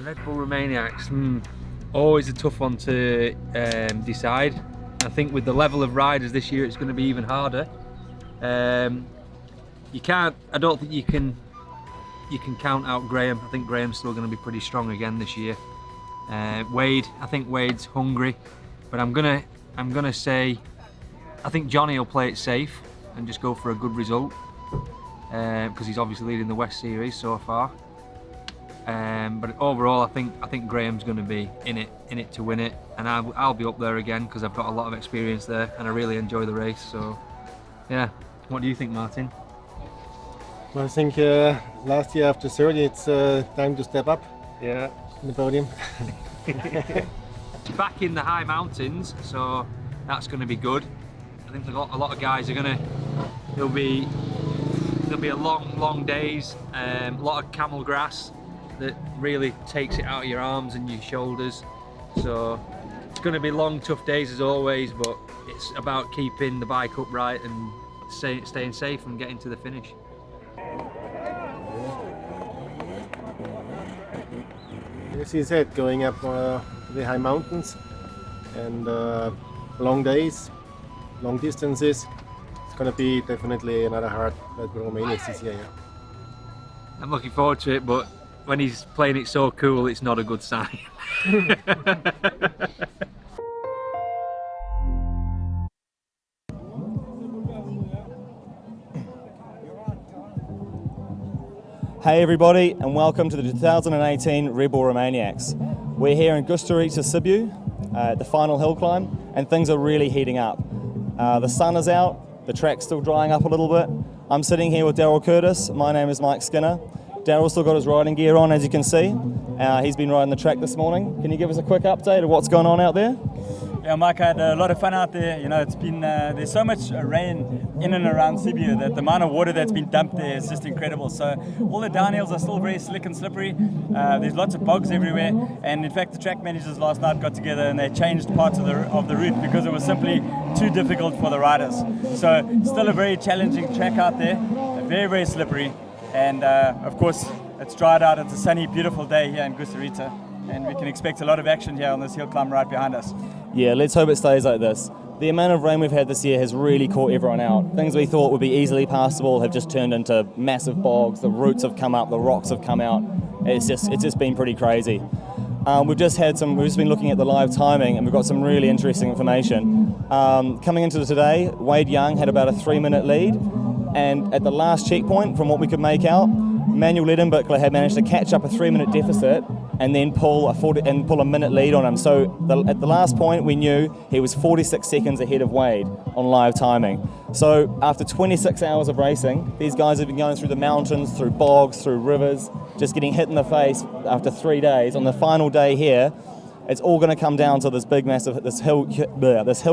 Red Bull Romaniacs, always a tough one to decide. I think with the level of riders this year, it's going to be even harder. I don't think you can count out Graham. I think Graham's still going to be pretty strong again this year. Wade, I think Wade's hungry, but I'm gonna say I think Johnny will play it safe and just go for a good result because he's obviously leading the West Series so far. But overall, I think Graham's going to be in it to win it, and I'll be up there again because I've got a lot of experience there and I really enjoy the race. So, yeah. What do you think, Martin? Well, I think last year after 30, it's time to step up. Yeah. In the podium. It's back in the high mountains, so that's going to be good. I think a lot of guys are going to. There'll be a long days. A lot of camel grass that really takes it out of your arms and your shoulders. So it's going to be long, tough days as always, but it's about keeping the bike upright and staying safe and getting to the finish. As you said, going up the high mountains and long days, long distances. It's going to be definitely another hard Red Bull Romaniacs this year. Yeah. I'm looking forward to it, but when he's playing it so cool, it's not a good sign. Hey everybody, and welcome to the 2018 Red Bull Romaniacs. We're here in Gusturica, Sibiu, at the final hill climb, and things are really heating up. The sun is out, the track's still drying up a little bit. I'm sitting here with Daryl Curtis. My name is Mike Skinner. Daryl's still got his riding gear on, as you can see. He's been riding the track this morning. Can you give us a quick update of what's going on out there? Yeah, Mike, I had a lot of fun out there. You know, it's been there's so much rain in and around Sibiu that the amount of water that's been dumped there is just incredible. So all the downhills are still very slick and slippery. There's lots of bogs everywhere, and in fact, the track managers last night got together and they changed parts of the route because it was simply too difficult for the riders. So still a very challenging track out there, very, very slippery, and of course it's dried out. It's a sunny, beautiful day here in Gusturica, and we can expect a lot of action here on this hill climb right behind us. Yeah, let's hope it stays like this. The amount of rain we've had this year has really caught everyone out. Things we thought would be easily passable have just turned into massive bogs. The roots have come up, the rocks have come out. It's just been pretty crazy. We've just been looking at the live timing, and we've got some really interesting information. Coming into today, Wade Young had about a 3-minute lead, and at the last checkpoint, from what we could make out, Manuel Ledenbichler had managed to catch up a 3-minute deficit and then pull a minute lead on him. So at the last point, we knew he was 46 seconds ahead of Wade on live timing. So after 26 hours of racing, these guys have been going through the mountains, through bogs, through rivers, just getting hit in the face after 3 days. On the final day here, it's all going to come down to this big, massive, this hill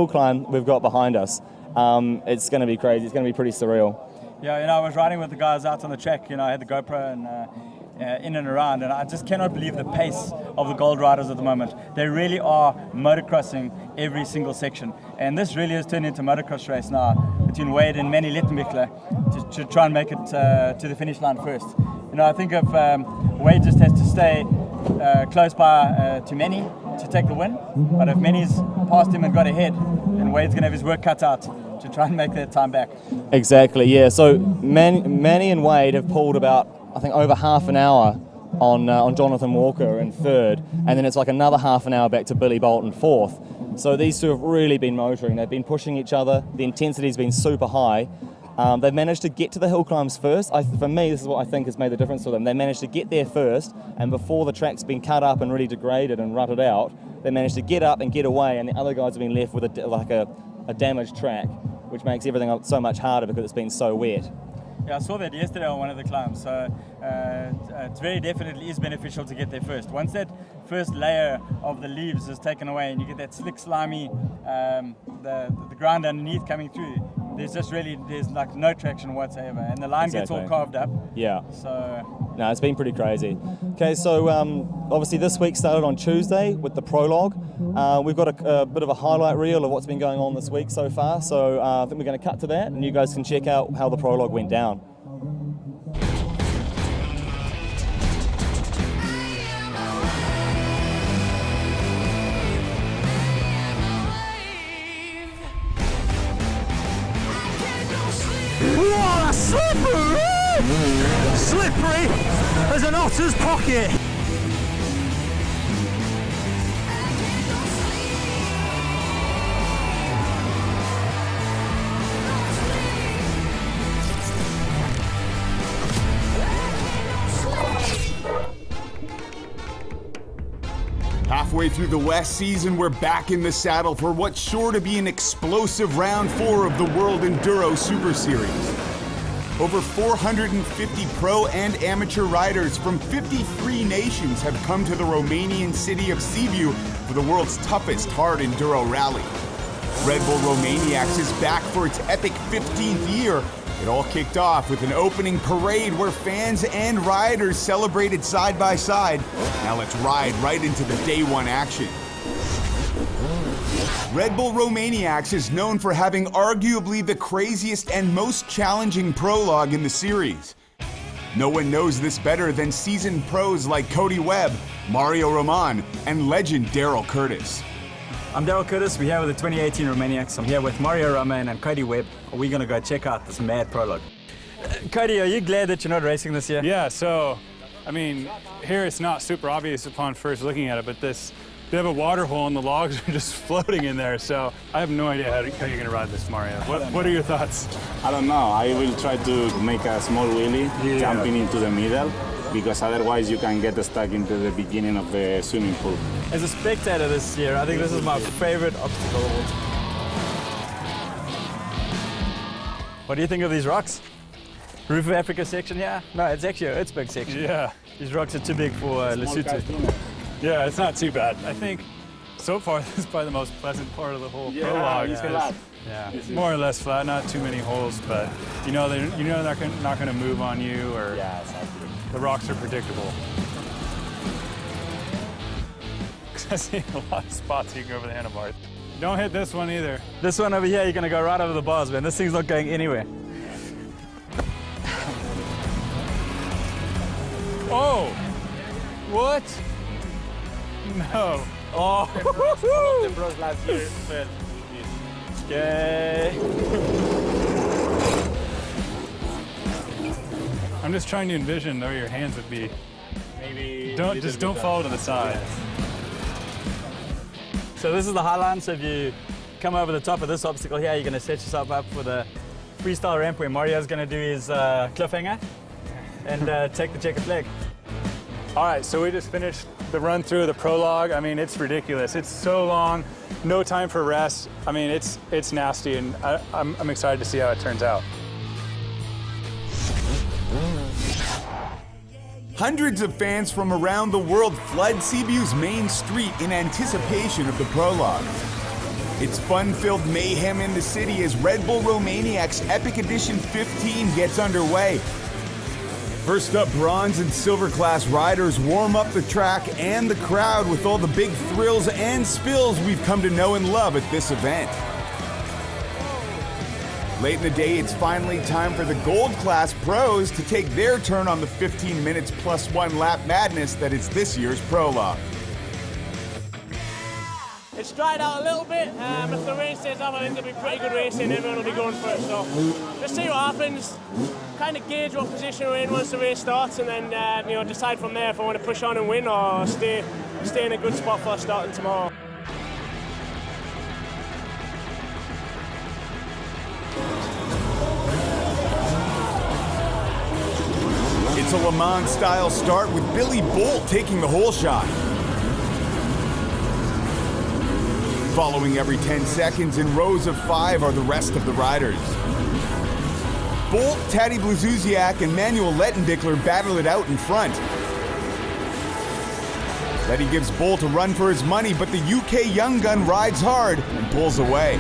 climb we've got behind us. It's going to be crazy. It's going to be pretty surreal. Yeah, you know, I was riding with the guys out on the track. You know, I had the GoPro, and in and around, and I just cannot believe the pace of the Gold Riders at the moment. They really are motocrossing every single section, and this really has turned into a motocross race now between Wade and Manny Littenbichler to try and make it to the finish line first. You know, I think if Wade just has to stay close by to Manny to take the win, but if Manny's past him and got ahead, then Wade's going to have his work cut out to try and make that time back. Exactly, yeah. So Manny and Wade have pulled about, I think, over half an hour on Jonathan Walker in third, and then it's like another half an hour back to Billy Bolt in fourth. So these two have really been motoring. They've been pushing each other. The intensity's been super high. They've managed to get to the hill climbs first. For me, this is what I think has made the difference for them. They managed to get there first, and before the track's been cut up and really degraded and rutted out, they managed to get up and get away, and the other guys have been left with a damaged track, which makes everything so much harder because it's been so wet. Yeah, I saw that yesterday on one of the climbs, so it very definitely is beneficial to get there first. Once that first layer of the leaves is taken away and you get that slick, slimy, the ground underneath coming through, there's like no traction whatsoever, and the line gets all carved up. Yeah. So no, it's been pretty crazy. Okay, so obviously this week started on Tuesday with the Prologue. We've got a bit of a highlight reel of what's been going on this week so far, so I think we're going to cut to that, and you guys can check out how the Prologue went down. Whoa, that's slippery! Slippery as an otter's pocket. Halfway through the West season, we're back in the saddle for what's sure to be an explosive round 4 of the World Enduro Super Series. Over 450 pro and amateur riders from 53 nations have come to the Romanian city of Sibiu for the world's toughest hard enduro rally. Red Bull Romaniacs is back for its epic 15th year. It all kicked off with an opening parade where fans and riders celebrated side by side. Now let's ride right into the day one action. Red Bull Romaniacs is known for having arguably the craziest and most challenging prologue in the series. No one knows this better than seasoned pros like Cody Webb, Mario Roman, and legend Daryl Curtis. I'm Daryl Curtis, we're here with the 2018 Romaniacs. I'm here with Mario Roman and Cody Webb. We're going to go check out this mad prologue. Cody, are you glad that you're not racing this year? Yeah, so, I mean, here it's not super obvious upon first looking at it, but they have a water hole and the logs are just floating in there, so I have no idea how you're going to ride this, Mario. What are your thoughts? I don't know. I will try to make a small wheelie, jumping into the middle, because otherwise you can get stuck into the beginning of the swimming pool. As a spectator this year, I think this is my favorite obstacle. What do you think of these rocks? Roof of Africa section here? No, it's actually a Itzberg section. Yeah. These rocks are too big for Lesotho. Yeah, it's not too bad. I think so far this is probably the most pleasant part of the whole prologue. It's flat. Yeah, it's more or less flat, not too many holes, but you know they're not going to move on you, or exactly. The rocks are predictable. I see a lot of spots you can go over the handlebars. Don't hit this one either. This one over here, you're going to go right over the bars, man. This thing's not going anywhere. Oh! What? No. Oh! The pros last year felt Okay. I'm just trying to envision where your hands would be. maybe. Don't fall to the side. So this is the high line, so if you come over the top of this obstacle here, you're going to set yourself up for the freestyle ramp where Mario's going to do his cliffhanger and take the checkered flag. All right, so we just finished the run through the prologue. I mean, it's ridiculous. It's so long, no time for rest. I mean, it's nasty, and I'm excited to see how it turns out. Hundreds of fans from around the world flood Sibiu's main street in anticipation of the prologue. It's fun-filled mayhem in the city as Red Bull Romaniacs Epic Edition 15 gets underway. First up, bronze and silver class riders warm up the track and the crowd with all the big thrills and spills we've come to know and love at this event. Late in the day, it's finally time for the gold class pros to take their turn on the 15 minutes plus 1 lap madness that is this year's Prologue. It's dried out a little bit. If the race stays up, I think it'll be pretty good racing. Everyone will be going for it. So let's see what happens. Kind of gauge what position we're in once the race starts, and then decide from there if I want to push on and win or stay in a good spot for starting tomorrow. It's a Le Mans style start with Billy Bolt taking the whole shot. Following every 10 seconds in rows of 5 are the rest of the riders. Bolt, Tadej Blazouziak, and Manuel Lettenbichler battle it out in front. Letty gives Bolt a run for his money, but the UK young gun rides hard and pulls away.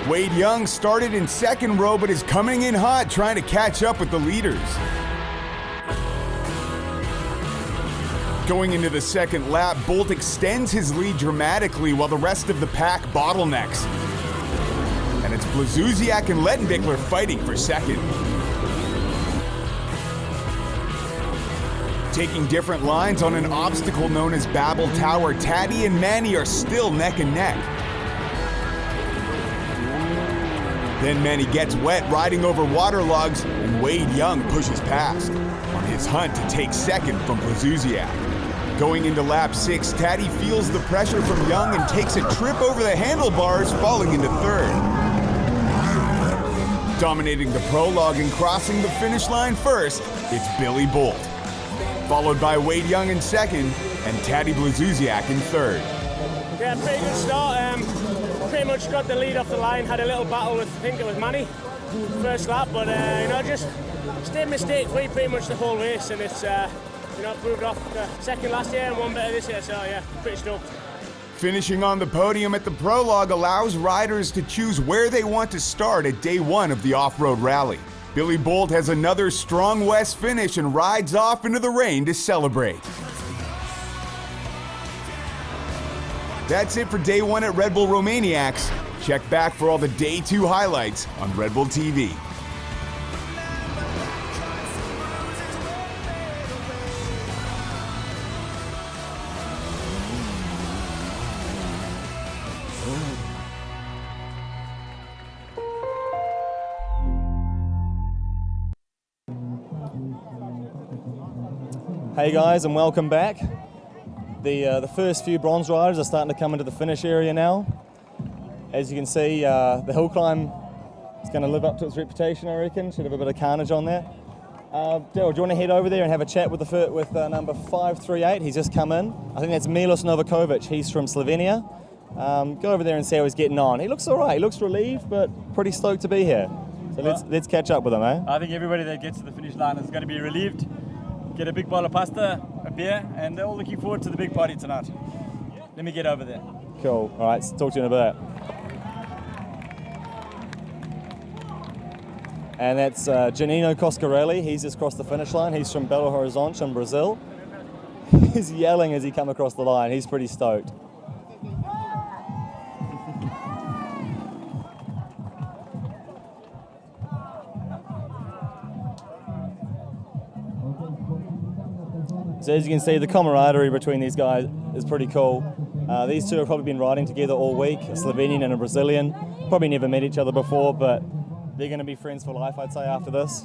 Wade Young started in second row, but is coming in hot, trying to catch up with the leaders. Going into the second lap, Bolt extends his lead dramatically while the rest of the pack bottlenecks. And it's Blazouziak and Lettenbichler fighting for second. Taking different lines on an obstacle known as Babel Tower, Taddy and Manny are still neck and neck. Then Manny gets wet riding over waterlogs, and Wade Young pushes past on his hunt to take second from Blazouziak. Going into lap 6, Taddy feels the pressure from Young and takes a trip over the handlebars, falling into third. Dominating the prologue and crossing the finish line first, it's Billy Bolt. Followed by Wade Young in second and Tadej Blazouziak in third. Yeah, pretty good start. Pretty much got the lead off the line, had a little battle with, I think it was Manny, first lap, but just stayed mistake-free pretty much the whole race, and it's proved off the second last year and one better this year, so yeah, pretty stoked. Finishing on the podium at the Prologue allows riders to choose where they want to start at day 1 of the off-road rally. Billy Bolt has another strong West finish and rides off into the rain to celebrate. That's it for day 1 at Red Bull Romaniacs. Check back for all the day 2 highlights on Red Bull TV. Hey guys, and welcome back. The first few bronze riders are starting to come into the finish area now. As you can see, the hill climb is going to live up to its reputation, I reckon. Should have a bit of carnage on there. Daryl, do you want to head over there and have a chat with number 538? He's just come in. I think that's Milos Novakovic. He's from Slovenia. Go over there and see how he's getting on. He looks all right. He looks relieved, but pretty stoked to be here. So let's catch up with him, eh? I think everybody that gets to the finish line is going to be relieved. Get a big bowl of pasta, a beer, and they're all looking forward to the big party tonight. Let me get over there. Cool. All right, talk to you in a bit. And that's Janino Coscarelli. He's just crossed the finish line. He's from Belo Horizonte in Brazil. He's yelling as he comes across the line. He's pretty stoked. So as you can see, the camaraderie between these guys is pretty cool. These two have probably been riding together all week, a Slovenian and a Brazilian. Probably never met each other before, but they're going to be friends for life, I'd say, after this.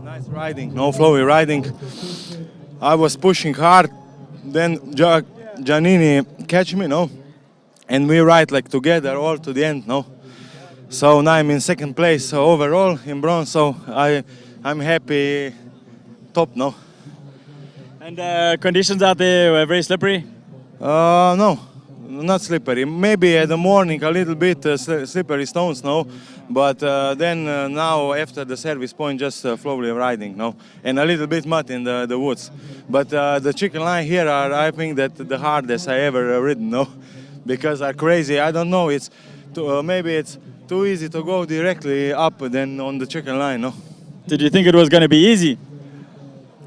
Nice riding, no flowy riding. I was pushing hard, then Giannini catch me, no, and we ride like together all to the end, no. So now I'm in second place, so overall in bronze. So I'm happy, top, no. And conditions out there were very slippery? No, not slippery. Maybe at the morning a little bit slippery stones, no. But then now after the service point, just slowly riding, no. And a little bit mud in the woods. But the chicken line here are, I think, that the hardest I ever ridden, no. Because are crazy. I don't know. It's maybe it's too easy to go directly up than on the chicken line, no. Did you think it was going to be easy?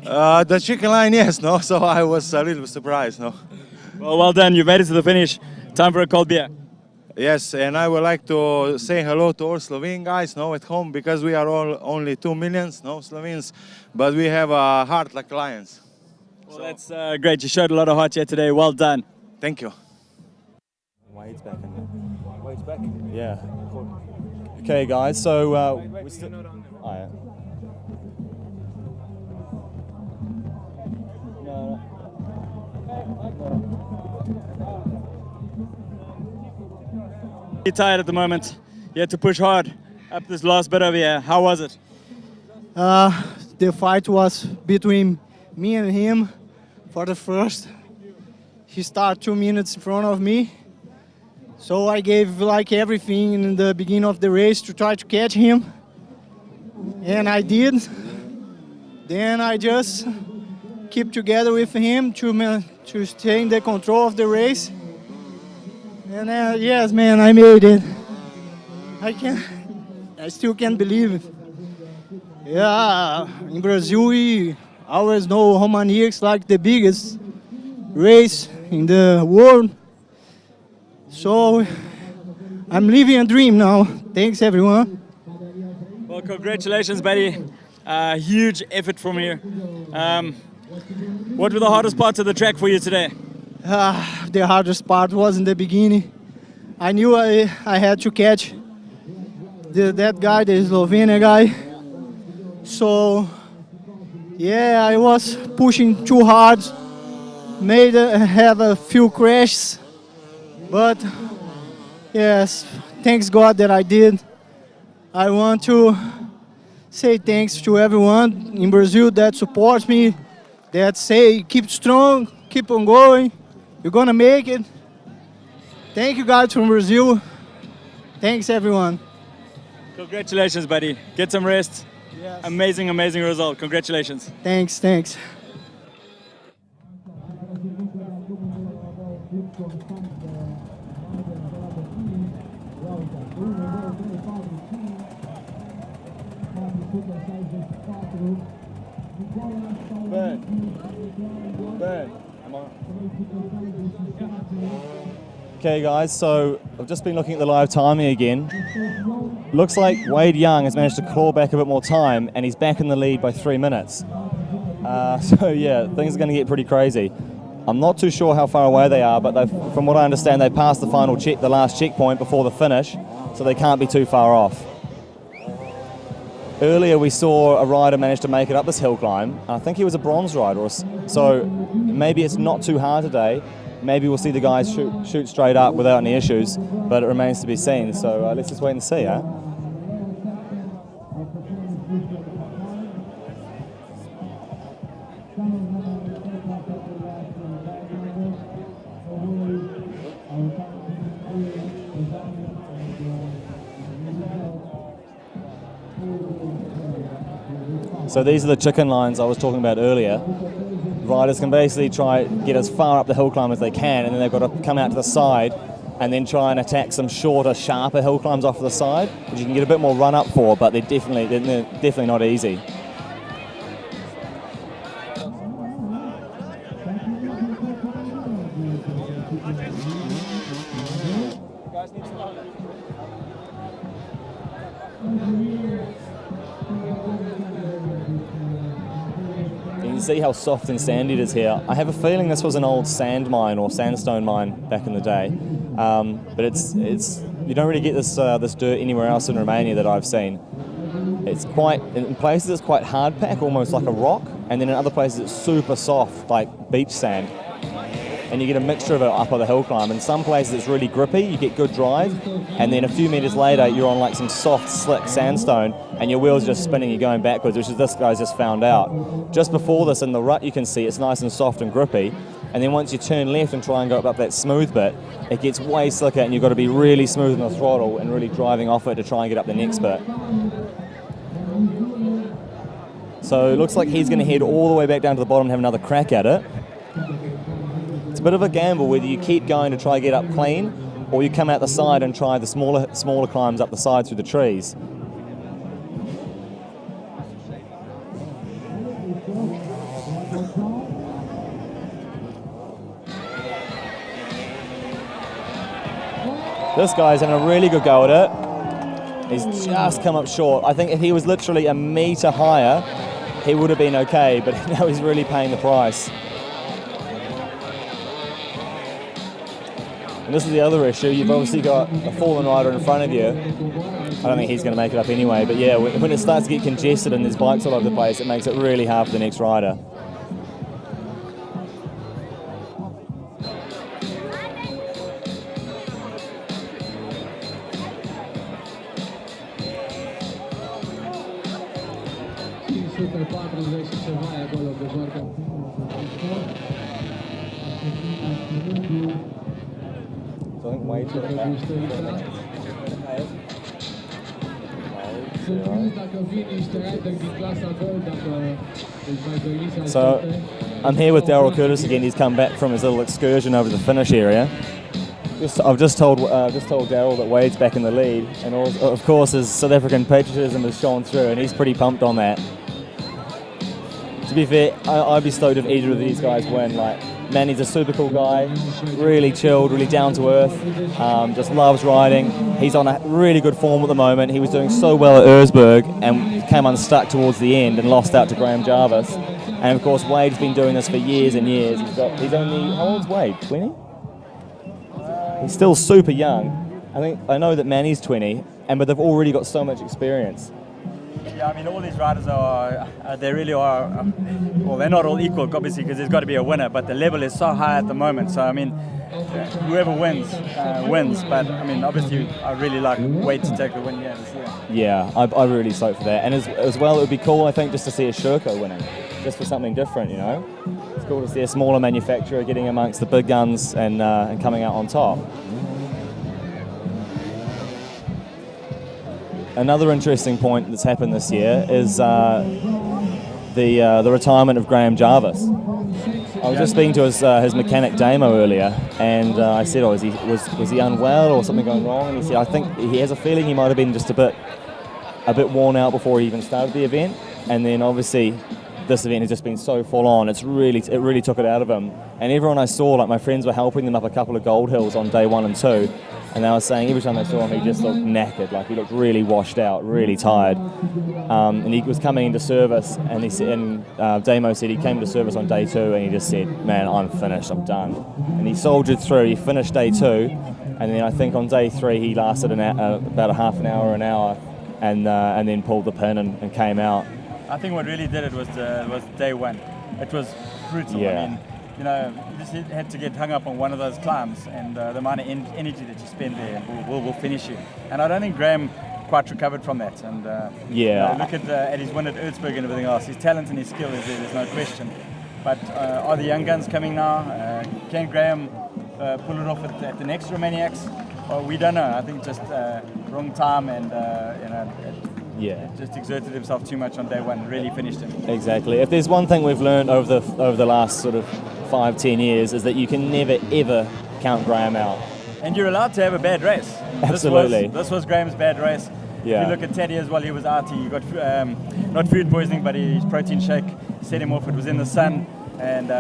The chicken line, yes, no. So I was a little surprised, no. Well done. You made it to the finish. Time for a cold beer. Yes, and I would like to say hello to all Slovene guys, no, at home, because we are all only 2 million, no, Slovenes, but we have a heart like lions. Well, that's great. You showed a lot of heart here today. Well done. Thank you. Wade's back in there. Wade's back? Yeah. Okay, guys, so we still... Oh, yeah. You're tired at the moment. You had to push hard up this last bit over here. How was it? The fight was between me and him for the first. He started 2 minutes in front of me. So I gave like everything in the beginning of the race to try to catch him. And I did. Then I just keep together with him to stay in the control of the race. And yes, man, I made it. I still can't believe it. Yeah, in Brazil we always know Romaniacs like the biggest race in the world. So I'm living a dream now. Thanks, everyone. Well, congratulations, buddy. Huge effort from you. What were the hardest parts of the track for you today? The hardest part was in the beginning. I knew I had to catch that guy, the Slovenian guy. So, yeah, I was pushing too hard. Have a few crashes. But, yes, thanks God that I did. I want to say thanks to everyone in Brazil that supports me, that say keep strong, keep on going. You're gonna make it. Thank you guys from Brazil. Thanks everyone. Congratulations, buddy. Get some rest. Yes. Amazing, amazing result. Congratulations. Thanks, thanks. Okay guys, so I've just been looking at the live timing again. Looks like Wade Young has managed to claw back a bit more time and he's back in the lead by 3 minutes. So yeah, things are going to get pretty crazy. I'm not too sure how far away they are, but from what I understand they passed the final check, the last checkpoint before the finish, so they can't be too far off. Earlier we saw a rider manage to make it up this hill climb. I think he was a bronze rider, so maybe it's not too hard today. Maybe we'll see the guys shoot straight up without any issues, but it remains to be seen. So let's just wait and see, huh? So these are the chicken lines I was talking about earlier. Riders can basically try get as far up the hill climb as they can, and then they've got to come out to the side and then try and attack some shorter, sharper hill climbs off to the side, which you can get a bit more run up for, but they're definitely not easy. You can see how soft and sandy it is here. I have a feeling this was an old sand mine or sandstone mine back in the day, but it's you don't really get this this dirt anywhere else in Romania that I've seen. It's quite, in places it's quite hard pack, almost like a rock, and then in other places it's super soft, like beach sand. and you get a mixture of it up on the hill climb. In some places it's really grippy, you get good drive, and then a few meters later you're on like some soft, slick sandstone, and your wheels just spinning, you're going backwards, which is this guy's just found out. Just before this in the rut you can see it's nice and soft and grippy, and then once you turn left and try and go up that smooth bit, it gets way slicker, and you've got to be really smooth on the throttle and really driving off it to try and get up the next bit. So it looks like he's going to head all the way back down to the bottom and have another crack at it. It's a bit of a gamble whether you keep going to try and get up clean, or you come out the side and try the smaller climbs up the side through the trees. This guy's having a really good go at it. He's just come up short. I think if he was literally a metre higher, he would have been okay, but now he's really paying the price. And this is the other issue. You've obviously got a fallen rider in front of you. I don't think he's going to make it up anyway, but yeah, when it starts to get congested and there's bikes all over the place, it makes it really hard for the next rider. So I think Wade's got it back. So I'm here with Daryl Curtis again. He's come back from his little excursion over the finish area. I've just told Daryl that Wade's back in the lead, and of course his South African patriotism has shone through, and he's pretty pumped on that. To be fair, I'd be stoked if either of these guys win. Like, Manny's a super cool guy, really chilled, really down to earth, just loves riding. He's on a really good form at the moment. He was doing so well at Erzberg and came unstuck towards the end and lost out to Graham Jarvis. And of course Wade's been doing this for years and years. He's only, how old's Wade, 20? He's still super young. I know that Manny's 20, but they've already got so much experience. Yeah, I mean, all these riders they really are, well, they're not all equal, obviously, because there's got to be a winner, but the level is so high at the moment. So, I mean, whoever wins, wins. But, I mean, obviously, I really like Wade to take the win here this year. Yeah, I'm really stoked for that. And as well, it would be cool, I think, just to see a Sherco winning, just for something different, you know? It's cool to see a smaller manufacturer getting amongst the big guns and coming out on top. Another interesting point that's happened this year is the retirement of Graham Jarvis. I was just speaking to his mechanic Damo earlier, and I said, was he unwell or something going wrong? And he said, I think he has a feeling he might have been just a bit worn out before he even started the event, and then obviously this event has just been so full on. It really took it out of him. And everyone I saw, like my friends were helping them up a couple of gold hills on day 1 and 2. And they were saying every time they saw him, he just looked knackered, like he looked really washed out, really tired. And he was coming into service, and Damo said he came to service on day 2, and he just said, "Man, I'm finished, I'm done." And he soldiered through. He finished day 2, and then I think on day 3 he lasted about a half an hour, and then pulled the pin and came out. I think what really did it was day 1. It was brutal. Yeah. I mean, you know, you just had to get hung up on one of those climbs, and the amount of energy that you spend there will finish you. And I don't think Graham quite recovered from that. And yeah, you know, look at his win at Erzberg and everything else. His talent and his skill is there. There's no question. But are the young guns coming now? Can Graham pull it off at the next Romaniacs? Well, we don't know. I think just wrong time and yeah, just exerted himself too much on day 1. Really finished him. Exactly. If there's one thing we've learned over the last sort of 5-10 years, is that you can never ever count Graham out. And you're allowed to have a bad race. Absolutely. This was Graham's bad race. Yeah. If you look at Teddy as well, he was out. He got not food poisoning, but his protein shake set him off. It was in the sun, and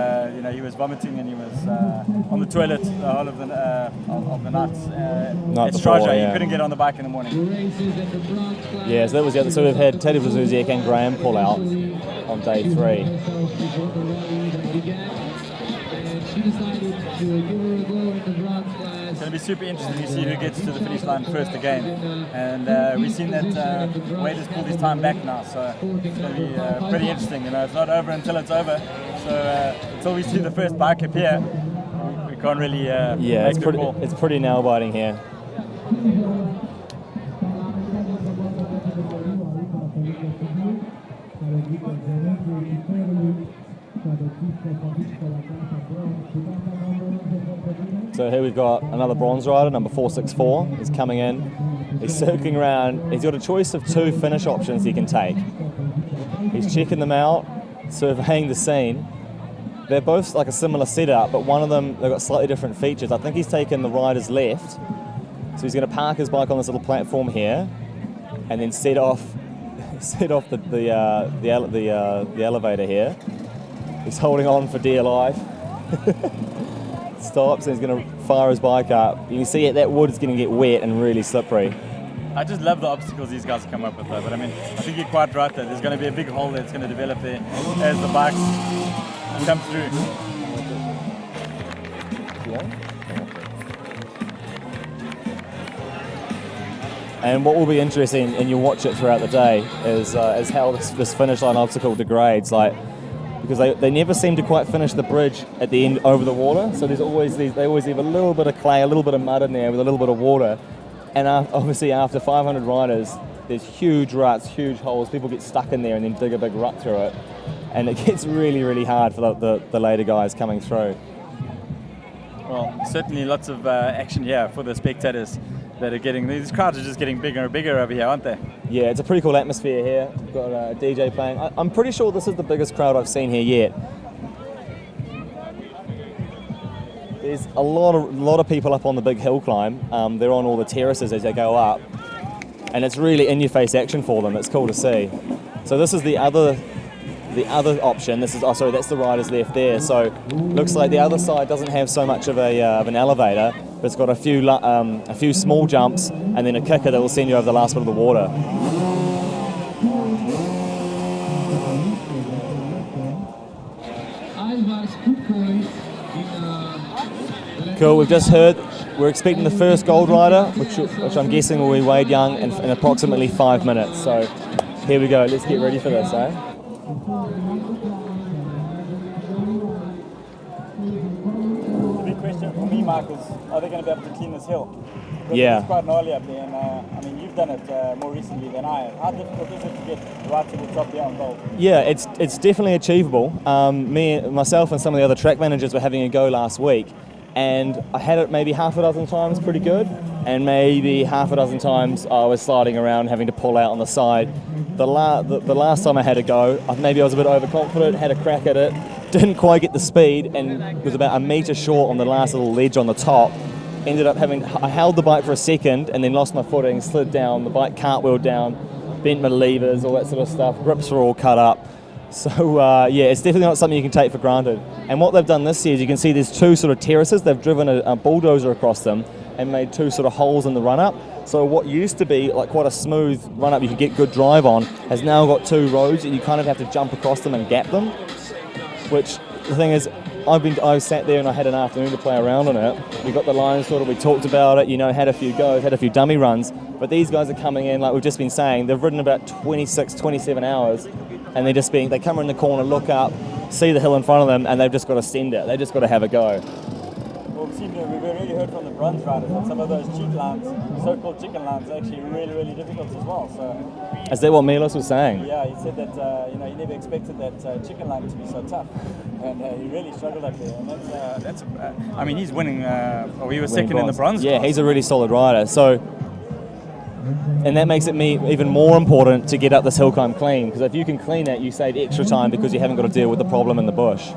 he was vomiting, and he was on the toilet the whole of the night. Night at before, Straja, yeah. He couldn't get on the bike in the morning. Yeah, so that was the other. So we've had Teddy Vlazuziak and Graham pull out on day 3. It's going to be super interesting to see who gets to the finish line first again. And we've seen that Wade has pulled his time back now, so it's going to be pretty interesting. You know, it's not over until it's over. So until we see the first bike appear, can't really yeah, it's pretty nail biting here. So here we've got another bronze rider, number 464. He's coming in. He's circling around. He's got a choice of 2 finish options he can take. He's checking them out, surveying the scene. They're both like a similar setup, but one of them, they've got slightly different features. I think he's taken the rider's left. So he's going to park his bike on this little platform here, and then set off the elevator here. He's holding on for dear life. Stops and he's going to fire his bike up. You can see that wood is going to get wet and really slippery. I just love the obstacles these guys come up with though, but I mean, I think you're quite right there. There's going to be a big hole that's going to develop there as the bikes come through. And what will be interesting, and you'll watch it throughout the day, is how this finish line obstacle degrades. Because they never seem to quite finish the bridge at the end over the water. So they always leave a little bit of clay, a little bit of mud in there with a little bit of water. And obviously after 500 riders, there's huge ruts, huge holes. People get stuck in there and then dig a big rut through it. And it gets really, really hard for the later guys coming through. Well, certainly lots of action here for the spectators that are getting, these crowds are just getting bigger and bigger over here, aren't they? Yeah, it's a pretty cool atmosphere here. We've got a DJ playing. I'm pretty sure this is the biggest crowd I've seen here yet. There's a lot of people up on the big hill climb. They're on all the terraces as they go up, and it's really in-your-face action for them. It's cool to see. So this is the other option. This is that's the riders left there. So looks like the other side doesn't have so much of an elevator, but it's got a few small jumps and then a kicker that will send you over the last bit of the water. Cool, we've just heard we're expecting the first gold rider, which I'm guessing will be Wade Young in approximately 5 minutes. So here we go, let's get ready for this, eh? The big question for me, Mark, is are they going to be able to clean this hill? Because Yeah. it's quite gnarly up there, and I mean, you've done it more recently than I have. How difficult is it to get right to the top there on gold? Yeah, it's definitely achievable. Myself and some of the other track managers were having a go last week, and I had it maybe half a dozen times pretty good, and maybe half a dozen times I was sliding around having to pull out on the side. The last time I had a go, maybe I was a bit overconfident, had a crack at it, didn't quite get the speed, and was about a metre short on the last little ledge on the top. Ended up I held the bike for a second and then lost my footing, slid down, the bike cartwheeled down, bent my levers, all that sort of stuff. Grips were all cut up. So yeah, it's definitely not something you can take for granted. And what they've done this year is you can see there's 2 sort of terraces. They've driven a bulldozer across them and made 2 sort of holes in the run-up. So what used to be like quite a smooth run-up you could get good drive on has now got 2 roads and you kind of have to jump across them and gap them. Which the thing is, I sat there and I had an afternoon to play around on it. We got the line sorted, we talked about it, had a few goes, had a few dummy runs. But these guys are coming in, like we've just been saying, they've ridden about 26, 27 hours, and they come in the corner, look up, see the hill in front of them, and they've just got to send it. They've just got to have a go. Well, we've already heard from the bronze riders that some of those cheat lines, so-called chicken lines, are actually really, really difficult as well. So, is that what Milos was saying? Yeah, he said that he never expected that chicken line to be so tough, and he really struggled up there. And I mean, he's winning. He was second in the bronze. Yeah, class. he's a really solid rider. So, and that makes it even more important to get up this hill climb clean, because if you can clean it, you save extra time because you haven't got to deal with the problem in the bush.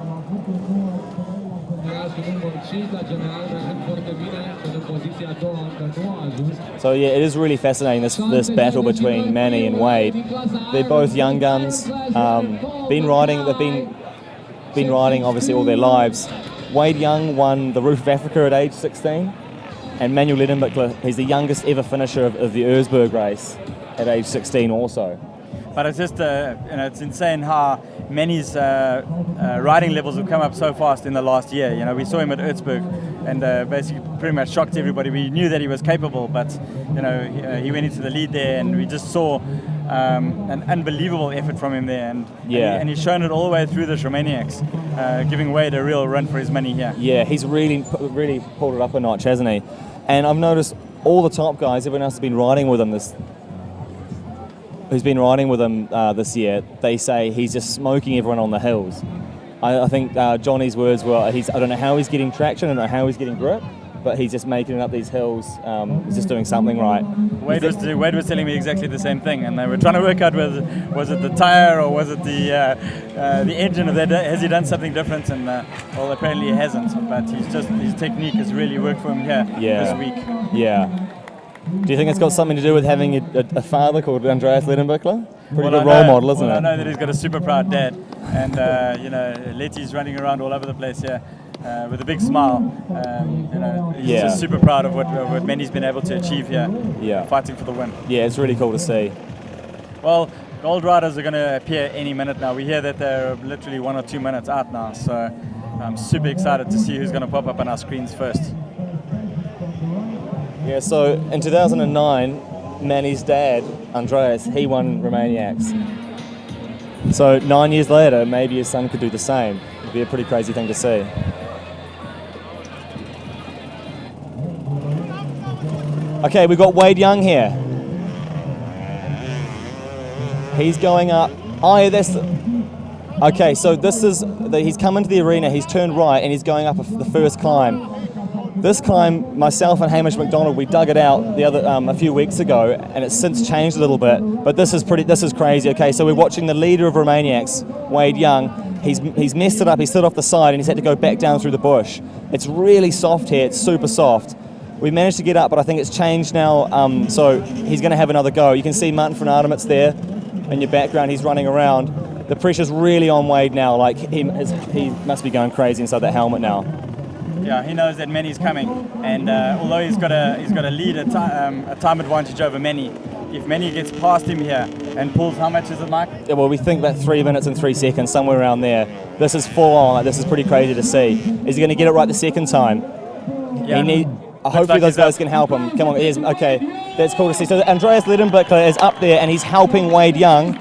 So yeah, it is really fascinating, this battle between Manny and Wade. They're both young guns, they've been riding obviously all their lives. Wade Young won the Roof of Africa at age 16, and Manuel Ledenbichler, he's the youngest ever finisher of the Erzberg race at age 16 also. But it's just, it's insane how Manny's riding levels have come up so fast in the last year. We saw him at Erzberg and basically pretty much shocked everybody. We knew that he was capable, but he went into the lead there, and we just saw an unbelievable effort from him there, and he's shown it all the way through this Romaniacs, giving Wade a real run for his money here. Yeah, he's really pulled it up a notch, hasn't he? And I've noticed all the top guys, everyone else has been riding with him this year. They say he's just smoking everyone on the hills. I think Johnny's words were, I don't know how he's getting traction, I don't know how he's getting grip, but he's just making it up these hills. He's just doing something right. Wade was telling me exactly the same thing, and they were trying to work out was it the tire or was it the engine? Has he done something different? And well, apparently he hasn't. But his technique has really worked for him here this week. Yeah. Do you think it's got something to do with having a father called Andreas Lederbuckler? Pretty good role model, isn't it? I know that he's got a super proud dad, and Letty's running around all over the place here. With a big smile, he's just super proud of what Manny's been able to achieve here, fighting for the win. Yeah, it's really cool to see. Well, Gold Riders are going to appear any minute now. We hear that they're literally 1 or 2 minutes out now, so I'm super excited to see who's going to pop up on our screens first. Yeah, so in 2009, Manny's dad, Andreas, he won Romaniacs. So 9 years later, maybe his son could do the same. It'd be a pretty crazy thing to see. Okay, we've got Wade Young here. He's going up. Oh, yeah, that's... Okay, so he's come into the arena, he's turned right, and he's going up the first climb. This climb, myself and Hamish McDonald, we dug it out a few weeks ago, and it's since changed a little bit. But this is crazy. Okay, so we're watching the leader of Romaniacs, Wade Young. He's messed it up. He's slid off the side, and he's had to go back down through the bush. It's really soft here. It's super soft. We managed to get up, but I think it's changed now. So he's going to have another go. You can see Martin van Aerdemit's there in your background. He's running around. The pressure's really on Wade now. Like he must be going crazy inside that helmet now. Yeah, he knows that Manny's coming, and although he's got a lead, a time advantage over Manny. If Manny gets past him here and pulls, how much is it, Mike? Yeah, well, we think about 3 minutes and 3 seconds, somewhere around there. This is full on. Like, this is pretty crazy to see. Is he going to get it right the second time? Yeah. Hopefully those guys can help him. Come on, okay, that's cool to see. So Andreas Lederbuckler is up there, and he's helping Wade Young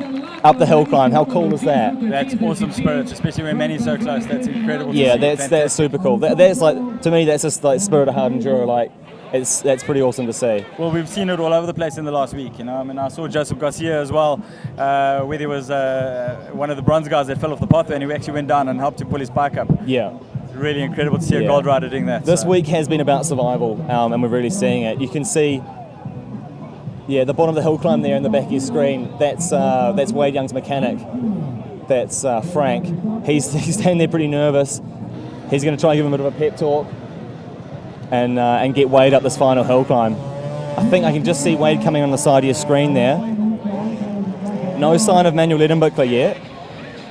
up the hill climb. How cool is that? That's awesome spirit, especially when Manny's so close. That's incredible. Yeah, that's super cool. That's like, to me, that's just like spirit of hard enduro. Like, that's pretty awesome to see. Well, we've seen it all over the place in the last week. I mean, I saw Joseph Garcia as well, where there was one of the bronze guys that fell off the pathway, and he actually went down and helped to pull his bike up. Yeah. It's really incredible to see a gold rider doing that. This week has been about survival, and we're really seeing it. You can see, the bottom of the hill climb there in the back of your screen. That's Wade Young's mechanic. That's Frank. He's standing there pretty nervous. He's going to try and give him a bit of a pep talk and get Wade up this final hill climb. I think I can just see Wade coming on the side of your screen there. No sign of Manuel Lederbuckler yet.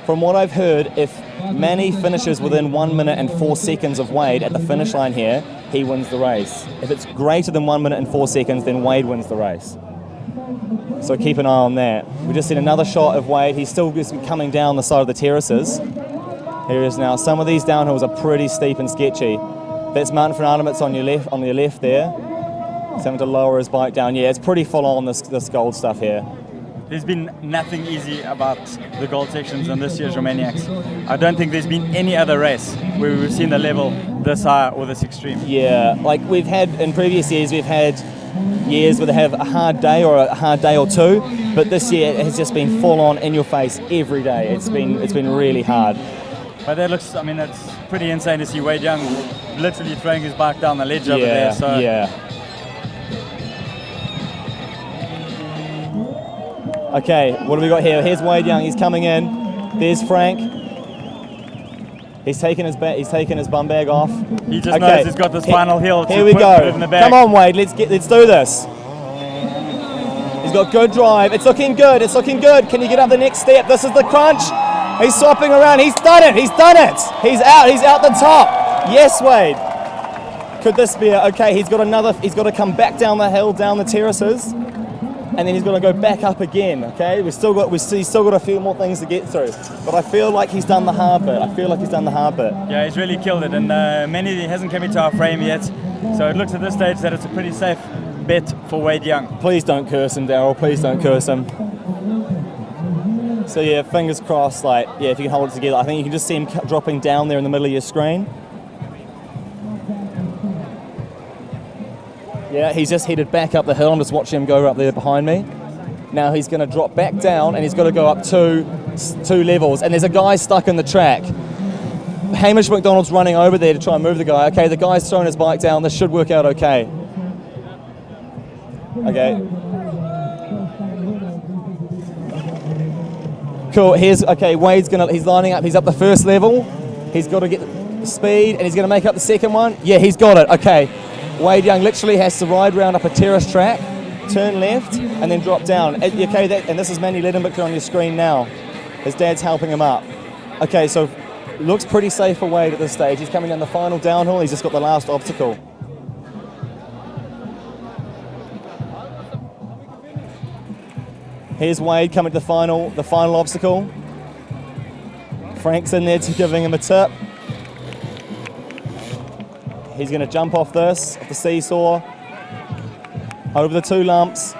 From what I've heard, if Manny finishes within 1 minute and 4 seconds of Wade at the finish line here, he wins the race. If it's greater than 1 minute and 4 seconds, then Wade wins the race. So keep an eye on that. We just seen another shot of Wade. He's still just coming down the side of the terraces. Here he is now. Some of these downhills are pretty steep and sketchy. That's Martin van Aerdemit's on your left there. He's having to lower his bike down. Yeah, it's pretty full on this gold stuff here. There's been nothing easy about the gold sections on this year's Romaniacs. I don't think there's been any other race where we've seen the level this high or this extreme. Yeah, like we've had in previous years, we've had years where they have a hard day or a hard day or two, but this year it has just been full on in your face every day. It's been really hard. But that looks, I mean, it's pretty insane to see Wade Young literally throwing his bike down the ledge over there. So yeah. Okay, what do we got here? Here's Wade Young. He's coming in. There's Frank. He's taking his bum bag off. He just knows he's got this final hill. Here we go. Come on, Wade. Let's do this. He's got good drive. It's looking good. It's looking good. Can you get up the next step? This is the crunch. He's swapping around. He's done it. He's done it. He's out. He's out the top. Yes, Wade. Could this be okay? He's got to come back down the hill, down the terraces, and then he's got to go back up again. Okay, he's still got a few more things to get through, but I feel like he's done the hard bit. Yeah, he's really killed it, and Manny hasn't come into our frame yet, so it looks at this stage that it's a pretty safe bet for Wade Young. Please don't curse him, Daryl. Please don't curse him. So yeah, fingers crossed, like, yeah, if you can hold it together. I think you can just see him dropping down there in the middle of your screen. Yeah, he's just headed back up the hill. I'm just watching him go up there behind me. Now he's going to drop back down, and he's got to go up two levels. And there's a guy stuck in the track. Hamish McDonald's running over there to try and move the guy. Okay, the guy's thrown his bike down. This should work out okay. Okay. Cool. Here's okay. Wade's he's lining up. He's up the first level. He's got to get the speed, and he's going to make up the second one. Yeah, he's got it. Okay. Wade Young literally has to ride round up a terrace track, turn left, and then drop down. Okay, and this is Manny Ledenbichler on your screen now. His dad's helping him up. Okay, so looks pretty safe for Wade at this stage. He's coming down the final downhill. He's just got the last obstacle. Here's Wade coming to the final obstacle. Frank's in there giving him a tip. He's going to jump off the seesaw, over the two lumps,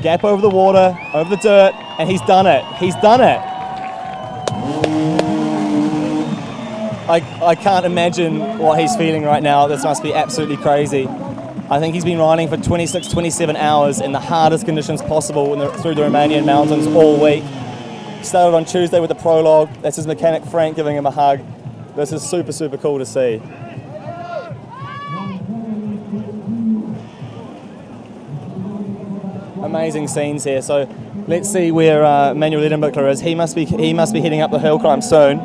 gap over the water, over the dirt, and he's done it. He's done it. I can't imagine what he's feeling right now. This must be absolutely crazy. I think he's been riding for 26, 27 hours in the hardest conditions possible through the Romanian mountains all week. Started on Tuesday with the Prologue. That's his mechanic Frank giving him a hug. This is super, super cool to see. Amazing scenes here. So let's see where Manuel Ledenbichler is. He must be heading up the hill climb soon.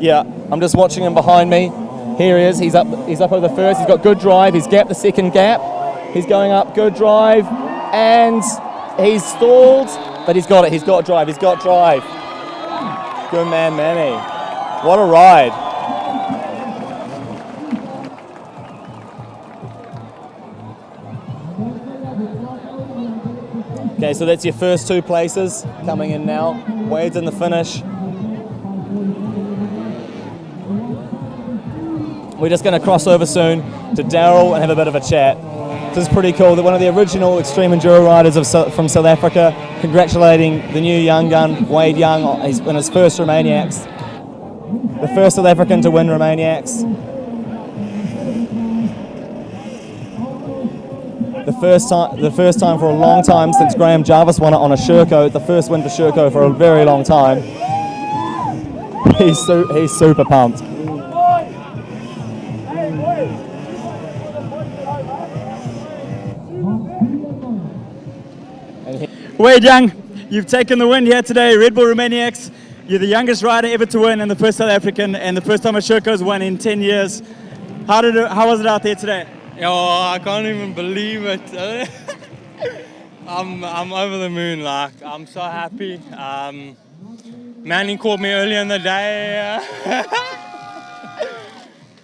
Yeah, I'm just watching him behind me. Here he is. He's up over the first. He's got good drive. He's gapped the second gap. He's going up. Good drive, and he's stalled, but he's got it. He's got drive. He's got drive. Good man, Manny. What a ride. Okay, so that's your first two places coming in now. Wade's in the finish. We're just going to cross over soon to Daryl and have a bit of a chat. This is pretty cool. That one of the original extreme enduro riders from South Africa, congratulating the new young gun, Wade Young. He's in his first Romaniacs. The first South African to win Romaniacs. The first time for a long time since Graham Jarvis won it on a Sherco. It's the first win for Sherco for a very long time. He's super pumped. Wade Young, you've taken the win here today, Red Bull Romaniacs. You're the youngest rider ever to win and the first South African, and the first time a Sherco's won in 10 years. How was it out there today? Oh, I can't even believe it. I'm over the moon, like, I'm so happy. Manny called me earlier in the day.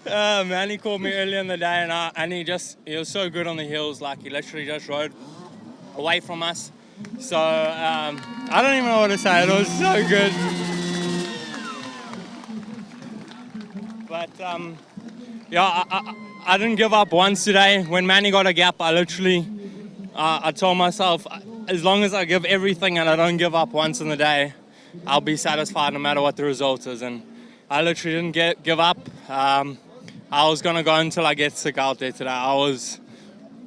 Manny called me earlier in the day, and he was so good on the hills, like he literally just rode away from us. So I don't even know what to say. It was so good. But yeah, I didn't give up once today. When Manny got a gap, I literally I told myself, as long as I give everything and I don't give up once in the day, I'll be satisfied no matter what the result is. And I literally didn't give up. I was gonna go until I get sick out there today. I was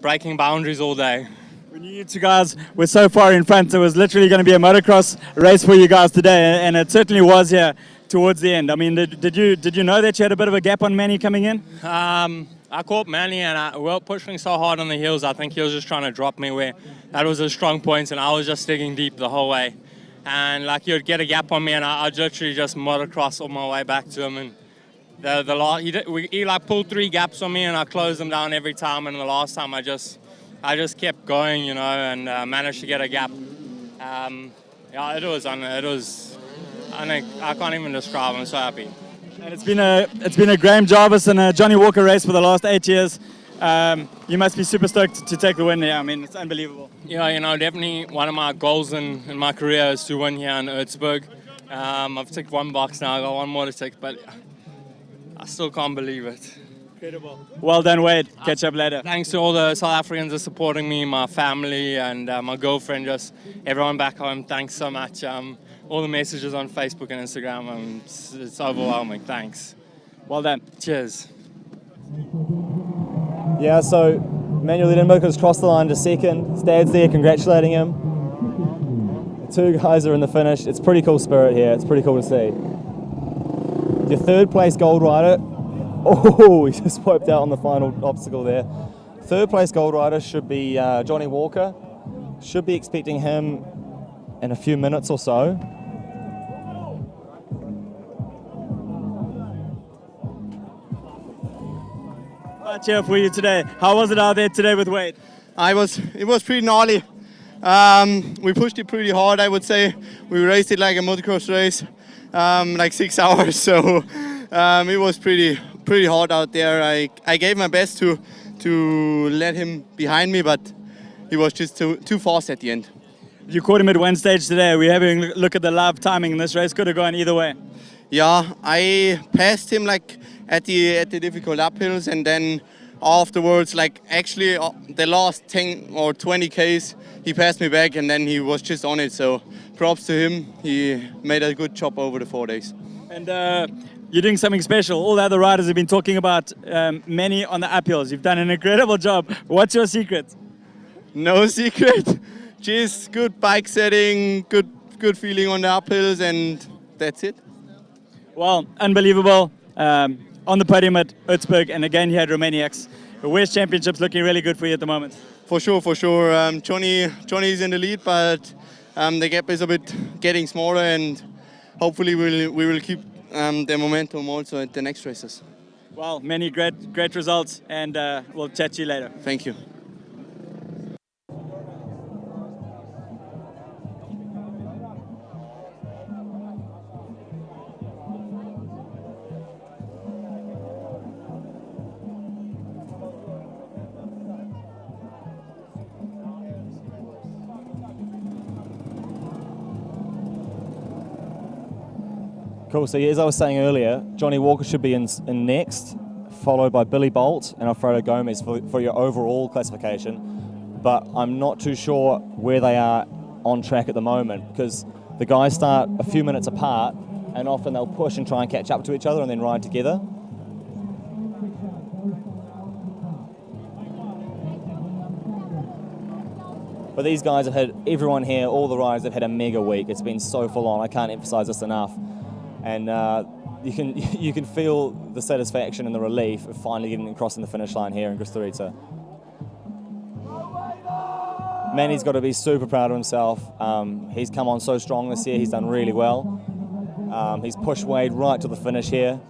breaking boundaries all day. We knew you two guys were so far in front. It was literally going to be a motocross race for you guys today, and it certainly was here towards the end. I mean, did you know that you had a bit of a gap on Manny coming in? I caught Manny, and we were pushing so hard on the heels. I think he was just trying to drop me where that was a strong point, and I was just digging deep the whole way. And like he would get a gap on me, and I'd literally just motocross on my way back to him. And he like pulled 3 gaps on me, and I closed them down every time. And the last time I just kept going, you know, and managed to get a gap. Yeah, it was I can't even describe. I'm so happy. And it's been a Graham Jarvis and a Johnny Walker race for the last 8 years. You must be super stoked to take the win here. I mean, it's unbelievable. Yeah, you know, definitely one of my goals in my career is to win here in Erzberg. I've ticked 1 box now. I got 1 more to tick, but I still can't believe it. Incredible. Well done, Wade. Catch up later. Thanks to all the South Africans that supporting me, my family and my girlfriend, just everyone back home. Thanks so much. all the messages on Facebook and Instagram. It's overwhelming. Thanks. Well done. Cheers. Yeah, so Manuel Lindenberg has crossed the line to second. His dad's there congratulating him. The two guys are in the finish. It's pretty cool spirit here. It's pretty cool to see. Your third place gold rider. Oh, he just wiped out on the final obstacle there. Third place gold rider should be Johnny Walker. Should be expecting him in a few minutes or so. Cheer for you today. How was it out there today with Wade? It was pretty gnarly. We pushed it pretty hard, I would say. We raced it like a motocross race, like 6 hours. So it was pretty hard out there. I gave my best to let him behind me, but he was just too fast at the end. You caught him at one stage today. We're having a look at the lap timing. This race could have gone either way. Yeah, I passed him like at the difficult uphills, and then afterwards, like actually the last 10 or 20 Ks, he passed me back, and then he was just on it. So props to him. He made a good job over the 4 days. And you're doing something special. All the other riders have been talking about many on the uphills. You've done an incredible job. What's your secret? No secret. Just good bike setting, good feeling on the uphills, and that's it. Well, unbelievable. On the podium at Utzberg, and again here at Romaniacs. The West Championship's looking really good for you at the moment. For sure. Johnny's in the lead, but the gap is a bit getting smaller, and hopefully we will keep the momentum also at the next races. Well, many great results, and we'll chat to you later. Thank you. Cool, so as I was saying earlier, Johnny Walker should be in next, followed by Billy Bolt and Alfredo Gomez for your overall classification. But I'm not too sure where they are on track at the moment, because the guys start a few minutes apart, and often they'll push and try and catch up to each other and then ride together. But these guys have had, everyone here, all the riders have had a mega week. It's been so full on, I can't emphasize this enough. And you can feel the satisfaction and the relief of finally getting crossing the finish line here in Kusturica. Manny's got to be super proud of himself. He's come on so strong this year. He's done really well. He's pushed Wade right to the finish here.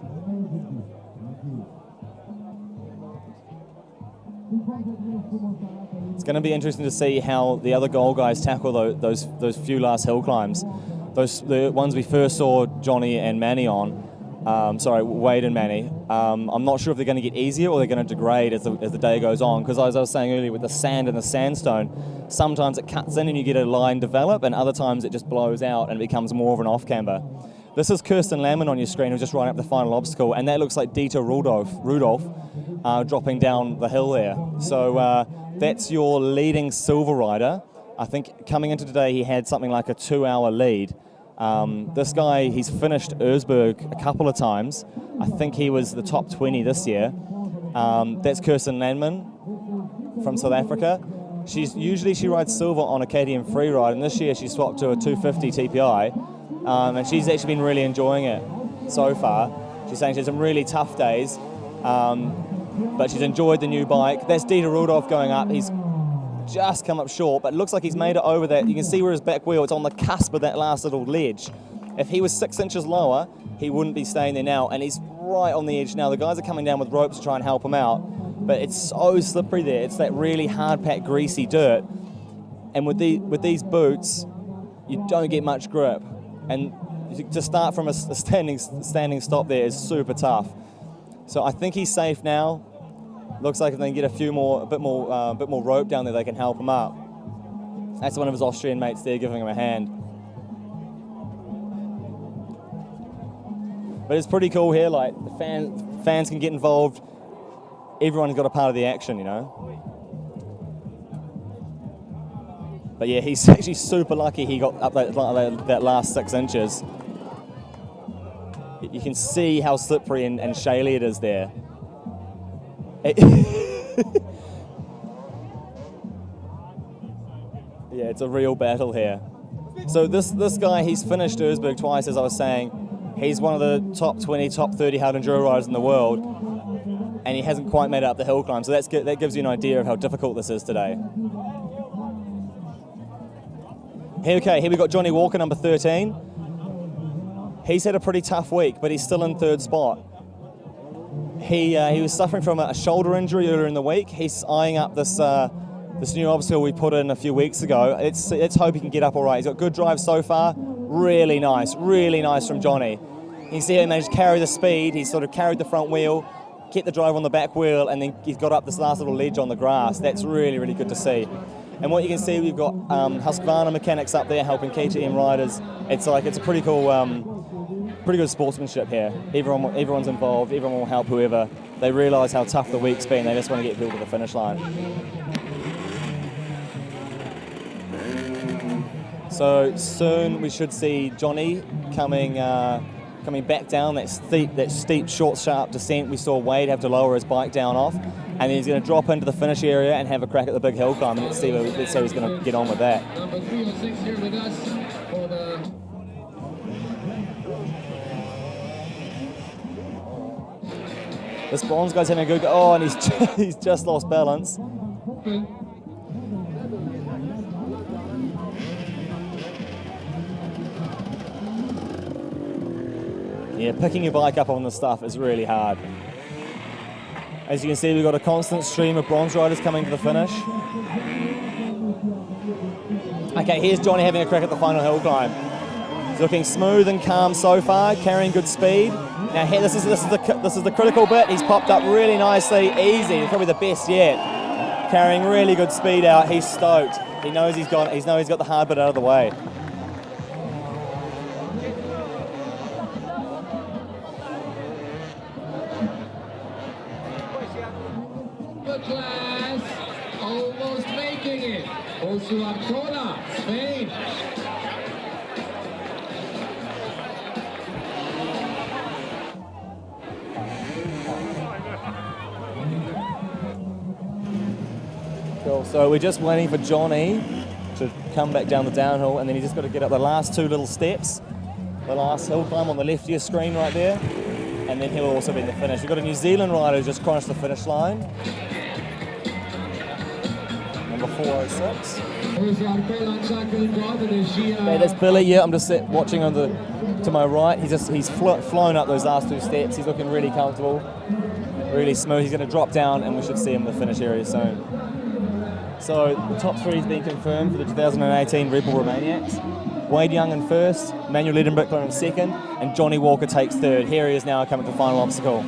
It's going to be interesting to see how the other goal guys tackle those few last hill climbs. The ones we first saw Johnny and Manny on, Wade and Manny. I'm not sure if they're going to get easier or they're going to degrade as the day goes on, because as I was saying earlier, with the sand and the sandstone, sometimes it cuts in and you get a line develop, and other times it just blows out and it becomes more of an off-camber. This is Kirsten Landman on your screen, who's just riding up the final obstacle, and that looks like Dieter Rudolph dropping down the hill there. So that's your leading silver rider. I think coming into today, he had something like a 2-hour lead. This guy, he's finished Urzberg a couple of times. I think he was the top 20 this year. That's Kirsten Landman from South Africa. Usually she rides silver on a KTM freeride, and this year she swapped to a 250 TPI, and she's actually been really enjoying it so far. She's saying she had some really tough days, but she's enjoyed the new bike. That's Dieter Rudolph going up. He's just come up short, but it looks like he's made it over that. You can see where his back wheel, it's on the cusp of that last little ledge. If he was 6 inches lower, he wouldn't be staying there now, and he's right on the edge now. The guys are coming down with ropes to try and help him out, but it's so slippery there. It's that really hard-packed, greasy dirt, and with these boots, you don't get much grip, and to start from a standing stop there is super tough. So I think he's safe now. Looks like if they can get a bit more rope down there, they can help him up. That's one of his Austrian mates there giving him a hand. But it's pretty cool here. Like the fans can get involved. Everyone's got a part of the action, you know. But yeah, he's actually super lucky he got up that last 6 inches. You can see how slippery and shaly it is there. Yeah, it's a real battle here. So this guy, he's finished Duisburg twice, as I was saying. He's one of the top 20, top 30 hard enduro riders in the world, and he hasn't quite made it up the hill climb. So that gives you an idea of how difficult this is today. Okay, here we got Johnny Walker, number 13. He's had a pretty tough week, but he's still in 3rd spot. He was suffering from a shoulder injury earlier in the week. He's eyeing up this new obstacle we put in a few weeks ago. Let's hope he can get up all right. He's got good drive so far. Really nice from Johnny. You can see how he managed to carry the speed. He sort of carried the front wheel, kept the drive on the back wheel, and then he's got up this last little ledge on the grass. That's really, really good to see. And what you can see, we've got Husqvarna mechanics up there helping KTM riders. It's a pretty cool, pretty good sportsmanship here. Everyone's involved. Everyone will help whoever. They realise how tough the week's been. They just want to get people to the finish line. So soon we should see Johnny coming back down that steep, short, sharp descent. We saw Wade have to lower his bike down off, and then he's going to drop into the finish area and have a crack at the big hill climb. And let's see how he's going to get on with that. Number 306 here with us for the... This bronze guy's having a good go. Oh, and he's just lost balance. Yeah, picking your bike up on this stuff is really hard. As you can see, we've got a constant stream of bronze riders coming to the finish. Okay, here's Johnny having a crack at the final hill climb. He's looking smooth and calm so far, carrying good speed. Now here, this is the critical bit. He's popped up really nicely, easy, probably the best yet. Carrying really good speed out. He's stoked. He knows he's got the hard bit out of the way. Class almost making it. Also Arcola, Spain. Cool. So we're just waiting for Johnny to come back down the downhill, and then he's just got to get up the last 2 little steps. The last hill climb on the left of your screen right there, and then he'll also be in the finish. We've got a New Zealand rider who just crossed the finish line. Number 406. Okay, that's Billy. Yeah, I'm just watching to my right. He's flown up those last 2 steps. He's looking really comfortable, really smooth. He's going to drop down, and we should see him in the finish area soon. So the top 3 has been confirmed for the 2018 Red Bull Romaniacs. Wade Young in 1st, Manuel Ledenbickler in 2nd, and Johnny Walker takes 3rd. Here he is now coming to the final obstacle.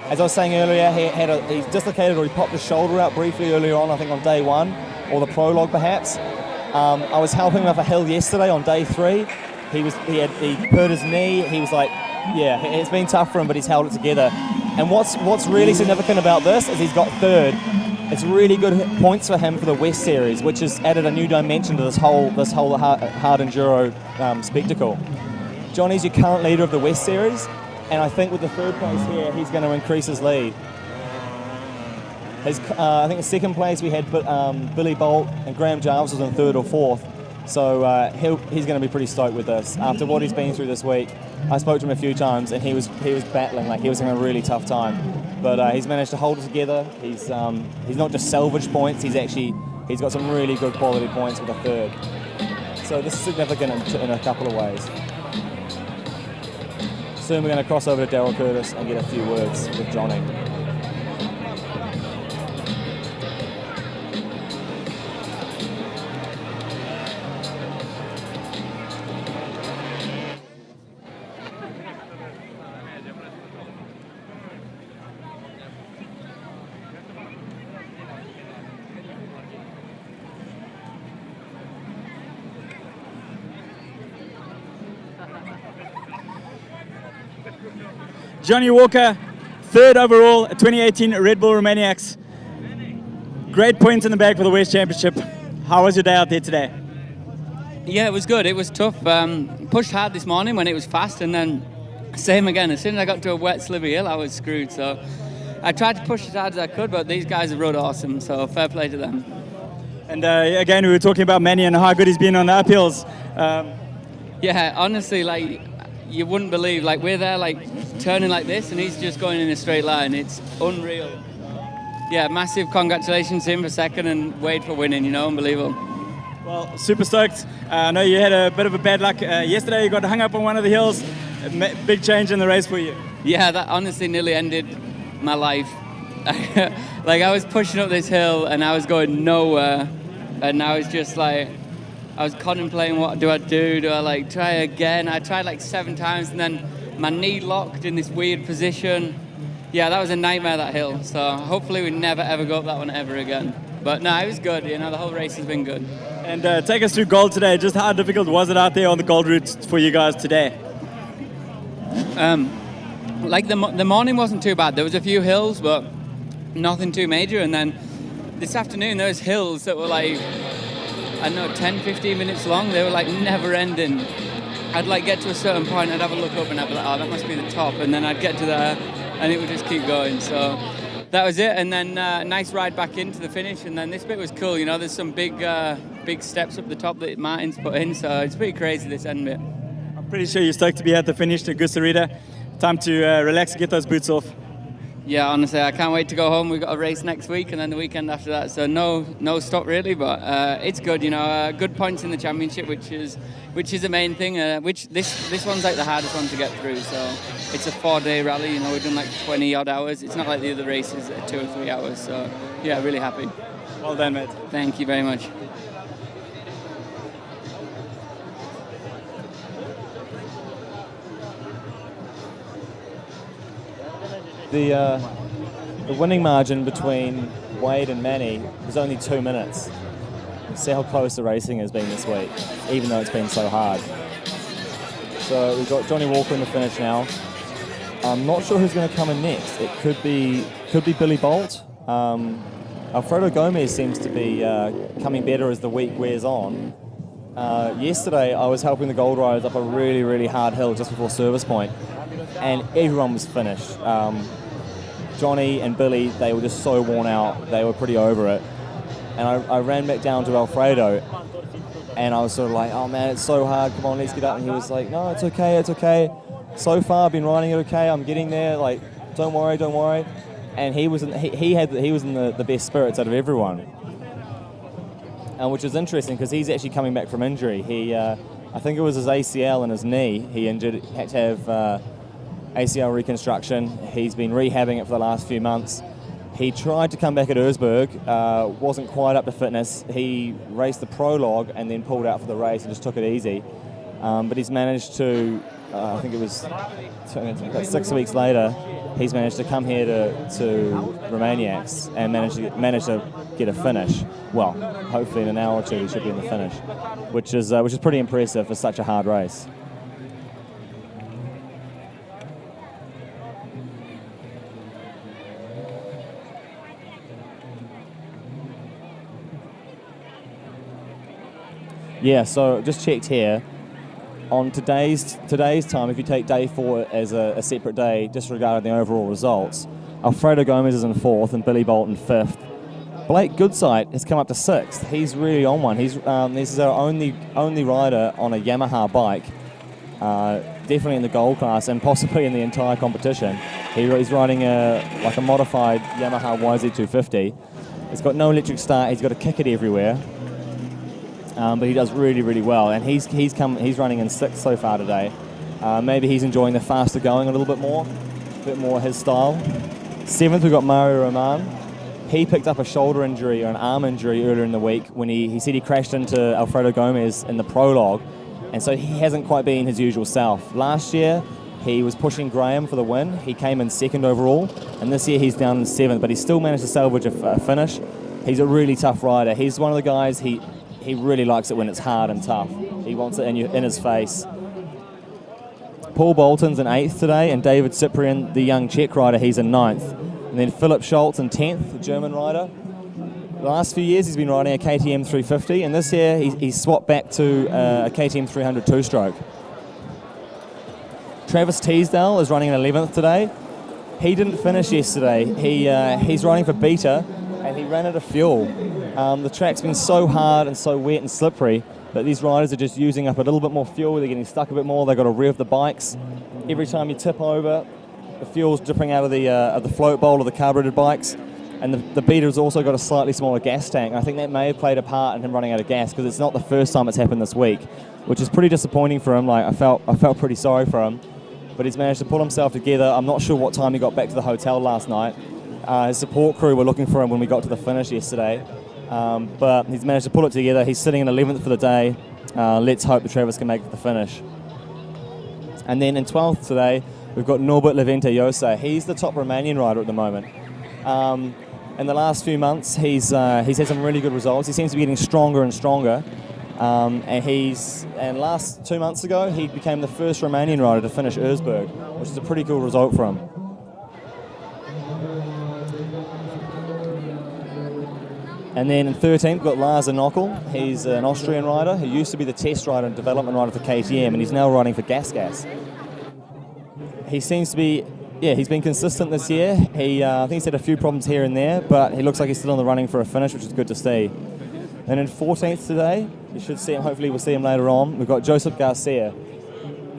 As I was saying earlier, he's dislocated, or he popped his shoulder out briefly earlier on, I think on day 1, or the prologue perhaps. I was helping him up a hill yesterday on day 3. He hurt his knee. He was like, yeah, it's been tough for him, but he's held it together. And what's really significant about this is he's got 3rd. It's really good points for him for the West Series, which has added a new dimension to this whole hard enduro spectacle. Johnny's your current leader of the West Series, and I think with the 3rd place here, he's going to increase his lead. I think in 2nd place we had Billy Bolt, and Graham Jarvis was in 3rd or 4th. So he's going to be pretty stoked with this. After what he's been through this week, I spoke to him a few times, and he was battling, like he was having a really tough time. But he's managed to hold it together. He's not just salvaged points. He's got some really good quality points with a 3rd. So this is significant in a couple of ways. Soon we're going to cross over to Daryl Curtis and get a few words with Johnny. Johnny Walker, 3rd overall at 2018 Red Bull Romaniacs. Great points in the bag for the West Championship. How was your day out there today? Yeah, it was good. It was tough. Pushed hard this morning when it was fast, and then same again. As soon as I got to a wet, slippery hill, I was screwed. So I tried to push as hard as I could, but these guys have rode awesome, so fair play to them. And again, we were talking about Manny and how good he's been on the uphills. Yeah, honestly, like, you wouldn't believe, like, we're there, like, turning like this, and he's just going in a straight line. It's unreal. Yeah, massive congratulations to him for second, and Wade for winning, you know, unbelievable. Well, super stoked. I know you had a bit of a bad luck yesterday. You got hung up on one of the hills. Big change in the race for you. Yeah, that honestly nearly ended my life. Like, I was pushing up this hill, and I was going nowhere, and I was just like, I was contemplating, what do I do? Do I like try again? I tried like 7 times, and then my knee locked in this weird position. Yeah, that was a nightmare, that hill. So hopefully we never ever go up that one ever again. But no, it was good. You know, the whole race has been good. And take us through gold today. Just how difficult was it out there on the gold route for you guys today? Like the morning wasn't too bad. There was a few hills, but nothing too major. And then this afternoon, there was hills that were like, I don't know, 10, 15 minutes long. They were like never ending. I'd like get to a certain point, I'd have a look up and I'd be like, oh, that must be the top. And then I'd get to there and it would just keep going. So that was it. And then nice ride back into the finish. And then this bit was cool. You know, there's some big steps up the top that Martin's put in. So it's pretty crazy, this end bit. I'm pretty sure you're stoked to be at the finish to Gusarita. Time to relax and get those boots off. Yeah, honestly, I can't wait to go home. We've got a race next week and then the weekend after that. So no stop really, but it's good. You know, good points in the championship, which is the main thing. Which this one's like the hardest one to get through. So it's a 4-day rally. You know, we've done like 20 odd hours. It's not like the other races at 2 or 3 hours. So yeah, really happy. Well done, mate. Thank you very much. The winning margin between Wade and Manny was only 2 minutes. See how close the racing has been this week, even though it's been so hard. So we've got Johnny Walker in the finish now. I'm not sure who's going to come in next. It could be Billy Bolt. Alfredo Gomez seems to be coming better as the week wears on. Yesterday I was helping the Gold Riders up a really, really hard hill just before service point, and everyone was finished. Johnny and Billy, they were just so worn out, they were pretty over it. And I ran back down to Alfredo, and I was sort of like, oh man, it's so hard, come on, let's get up. And he was like, no, it's okay, it's okay. So far I've been riding it okay, I'm getting there, like, don't worry, don't worry. And he was in the best spirits out of everyone. Which is interesting because he's actually coming back from injury. I think it was his ACL and his knee. He had to have ACL reconstruction. He's been rehabbing it for the last few months. He tried to come back at Erzberg, wasn't quite up to fitness. He raced the Prologue and then pulled out for the race and just took it easy. But he's managed to, I think it was about 6 weeks later, he's managed to come here to Romaniacs and managed to get a finish. Well, hopefully in an hour or two he should be in the finish, which is pretty impressive for such a hard race. Yeah, so just checked here. On today's time, if you take day 4 as a separate day, disregarding the overall results, Alfredo Gomez is in 4th and Billy Bolt in 5th. Blake Goodsight has come up to 6th. He's really on one. This is our only rider on a Yamaha bike, definitely in the gold class and possibly in the entire competition. He's riding a modified Yamaha YZ250. It's got no electric start. He's got to kick it everywhere. But he does really, really well, and he's running in 6th so far today. Maybe he's enjoying the faster going a little bit more his style. 7th we've got Mario Roman. He picked up a shoulder injury or an arm injury earlier in the week when he said he crashed into Alfredo Gomez in the Prologue, and so he hasn't quite been his usual self. Last year he was pushing Graham for the win. He came in 2nd overall, and this year he's down in 7th, but he still managed to salvage a finish. He's a really tough rider. He's one of the guys, he really likes it when it's hard and tough. He wants it in his face. Paul Bolton's in 8th today, and David Cyprian, the young Czech rider, he's in 9th. And then Philip Schultz in 10th, the German rider. The last few years he's been riding a KTM 350, and this year he's swapped back to a KTM 300 two-stroke. Travis Teasdale is running an 11th today. He didn't finish yesterday. He's riding for Beta, and he ran out of fuel. The track's been so hard and so wet and slippery that these riders are just using up a little bit more fuel. They're getting stuck a bit more. They've got to rev the bikes. Every time you tip over, the fuel's dripping out of the float bowl of the carbureted bikes. And the Beta's also got a slightly smaller gas tank. I think that may have played a part in him running out of gas, because it's not the first time it's happened this week, which is pretty disappointing for him. Like I felt pretty sorry for him. But he's managed to pull himself together. I'm not sure what time he got back to the hotel last night. His support crew were looking for him when we got to the finish yesterday. But he's managed to pull it together. He's sitting in 11th for the day. Let's hope that Travis can make it to the finish. And then in 12th today, we've got Norbert Levente Josa. He's the top Romanian rider at the moment. In the last few months, he's had some really good results. He seems to be getting stronger and stronger. And last 2 months ago, he became the first Romanian rider to finish Erzberg, which is a pretty cool result for him. And then in 13th, we've got Lars Inockel. He's an Austrian rider who used to be the test rider and development rider for KTM, and he's now riding for GasGas. He seems to be, he's been consistent this year. I think he's had a few problems here and there, but he looks like he's still in the running for a finish, which is good to see. And in 14th today, you should see him, hopefully we'll see him later on, we've got Josep Garcia.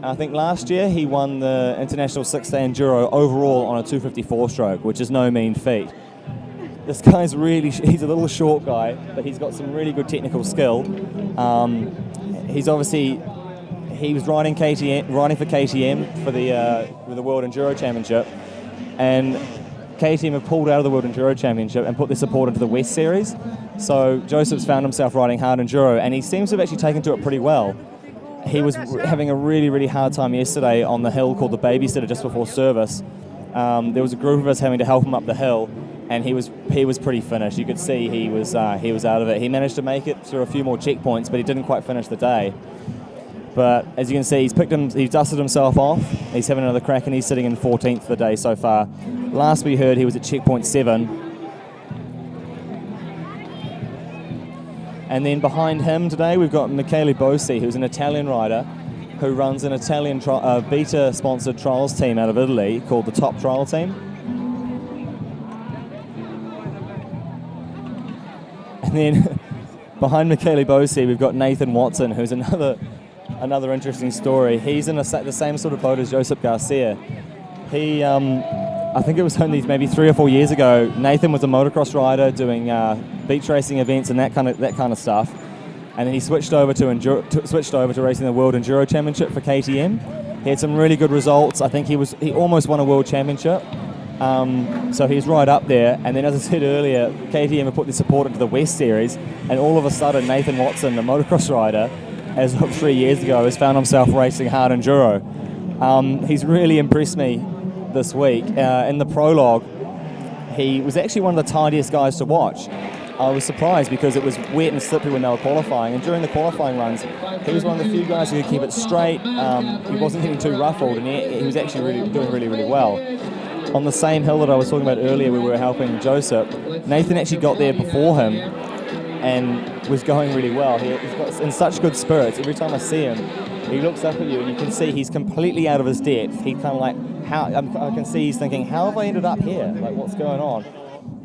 I think last year he won the International 6-day Enduro overall on a 254 stroke, which is no mean feat. This guy's he's a little short guy, but he's got some really good technical skill. He was riding for KTM for the World Enduro Championship, and KTM have pulled out of the World Enduro Championship and put their support into the West Series. So Joseph's found himself riding hard Enduro, and he seems to have actually taken to it pretty well. He was having a really, really hard time yesterday on the hill called the Babysitter just before service. There was a group of us having to help him up the hill, and he was pretty finished. You could see he was out of it. He managed to make it through a few more checkpoints, but he didn't quite finish the day. But as you can see, he's dusted himself off. He's having another crack, and he's sitting in 14th for the day so far. Last we heard, he was at checkpoint 7. And then behind him today, we've got Michele Bossi, who's an Italian rider who runs an Italian Beta-sponsored trials team out of Italy called the Top Trial Team. And then behind Michele Bossi, we've got Nathan Watson, who's another interesting story. He's in the same sort of boat as Josep Garcia. I think it was only maybe 3 or 4 years ago, Nathan was a motocross rider doing beach racing events and that kind of stuff. And then he switched over to racing the World Enduro Championship for KTM. He had some really good results. I think he almost won a World Championship. So he's right up there. And then, as I said earlier, KTM have put their support into the West Series, and all of a sudden Nathan Watson, the motocross rider, as of 3 years ago, has found himself racing hard Enduro. He's really impressed me this week. In the Prologue, he was actually one of the tidiest guys to watch. I was surprised because it was wet and slippery when they were qualifying, and during the qualifying runs, he was one of the few guys who could keep it straight. He wasn't getting too ruffled, and he was actually doing really, really well. On the same hill that I was talking about earlier, where we were helping Joseph, Nathan actually got there before him and was going really well. He's got in such good spirits. Every time I see him, he looks up at you, and you can see he's completely out of his depth. He kind of like, I can see he's thinking, how have I ended up here? Like, what's going on?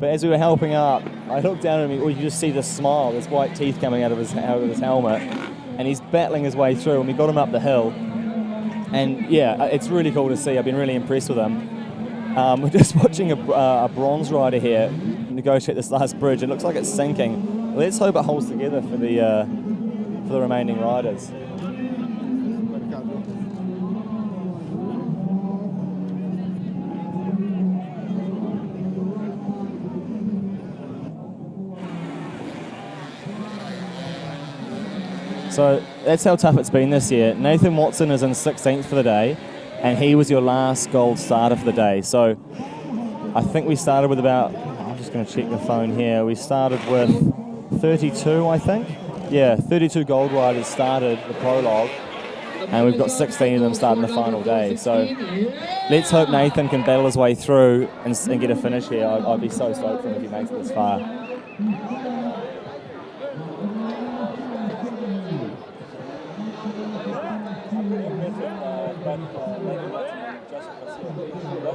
But as we were helping up, I looked down at him, you just see this smile, this white teeth coming out of his helmet, and he's battling his way through, and we got him up the hill. And yeah, it's really cool to see. I've been really impressed with him. We're just watching a bronze rider here negotiate this last bridge. It looks like it's sinking. Let's hope it holds together for the remaining riders. So that's how tough it's been this year. Nathan Watson is in 16th for the day, and he was your last gold starter for the day. So I think we started with about, I'm just going to check the phone here, we started with 32, I think. Yeah, 32 gold riders started the Prologue, and we've got 16 of them starting the final day. So let's hope Nathan can battle his way through and get a finish here. I'd be so stoked for him if he makes it this far. Those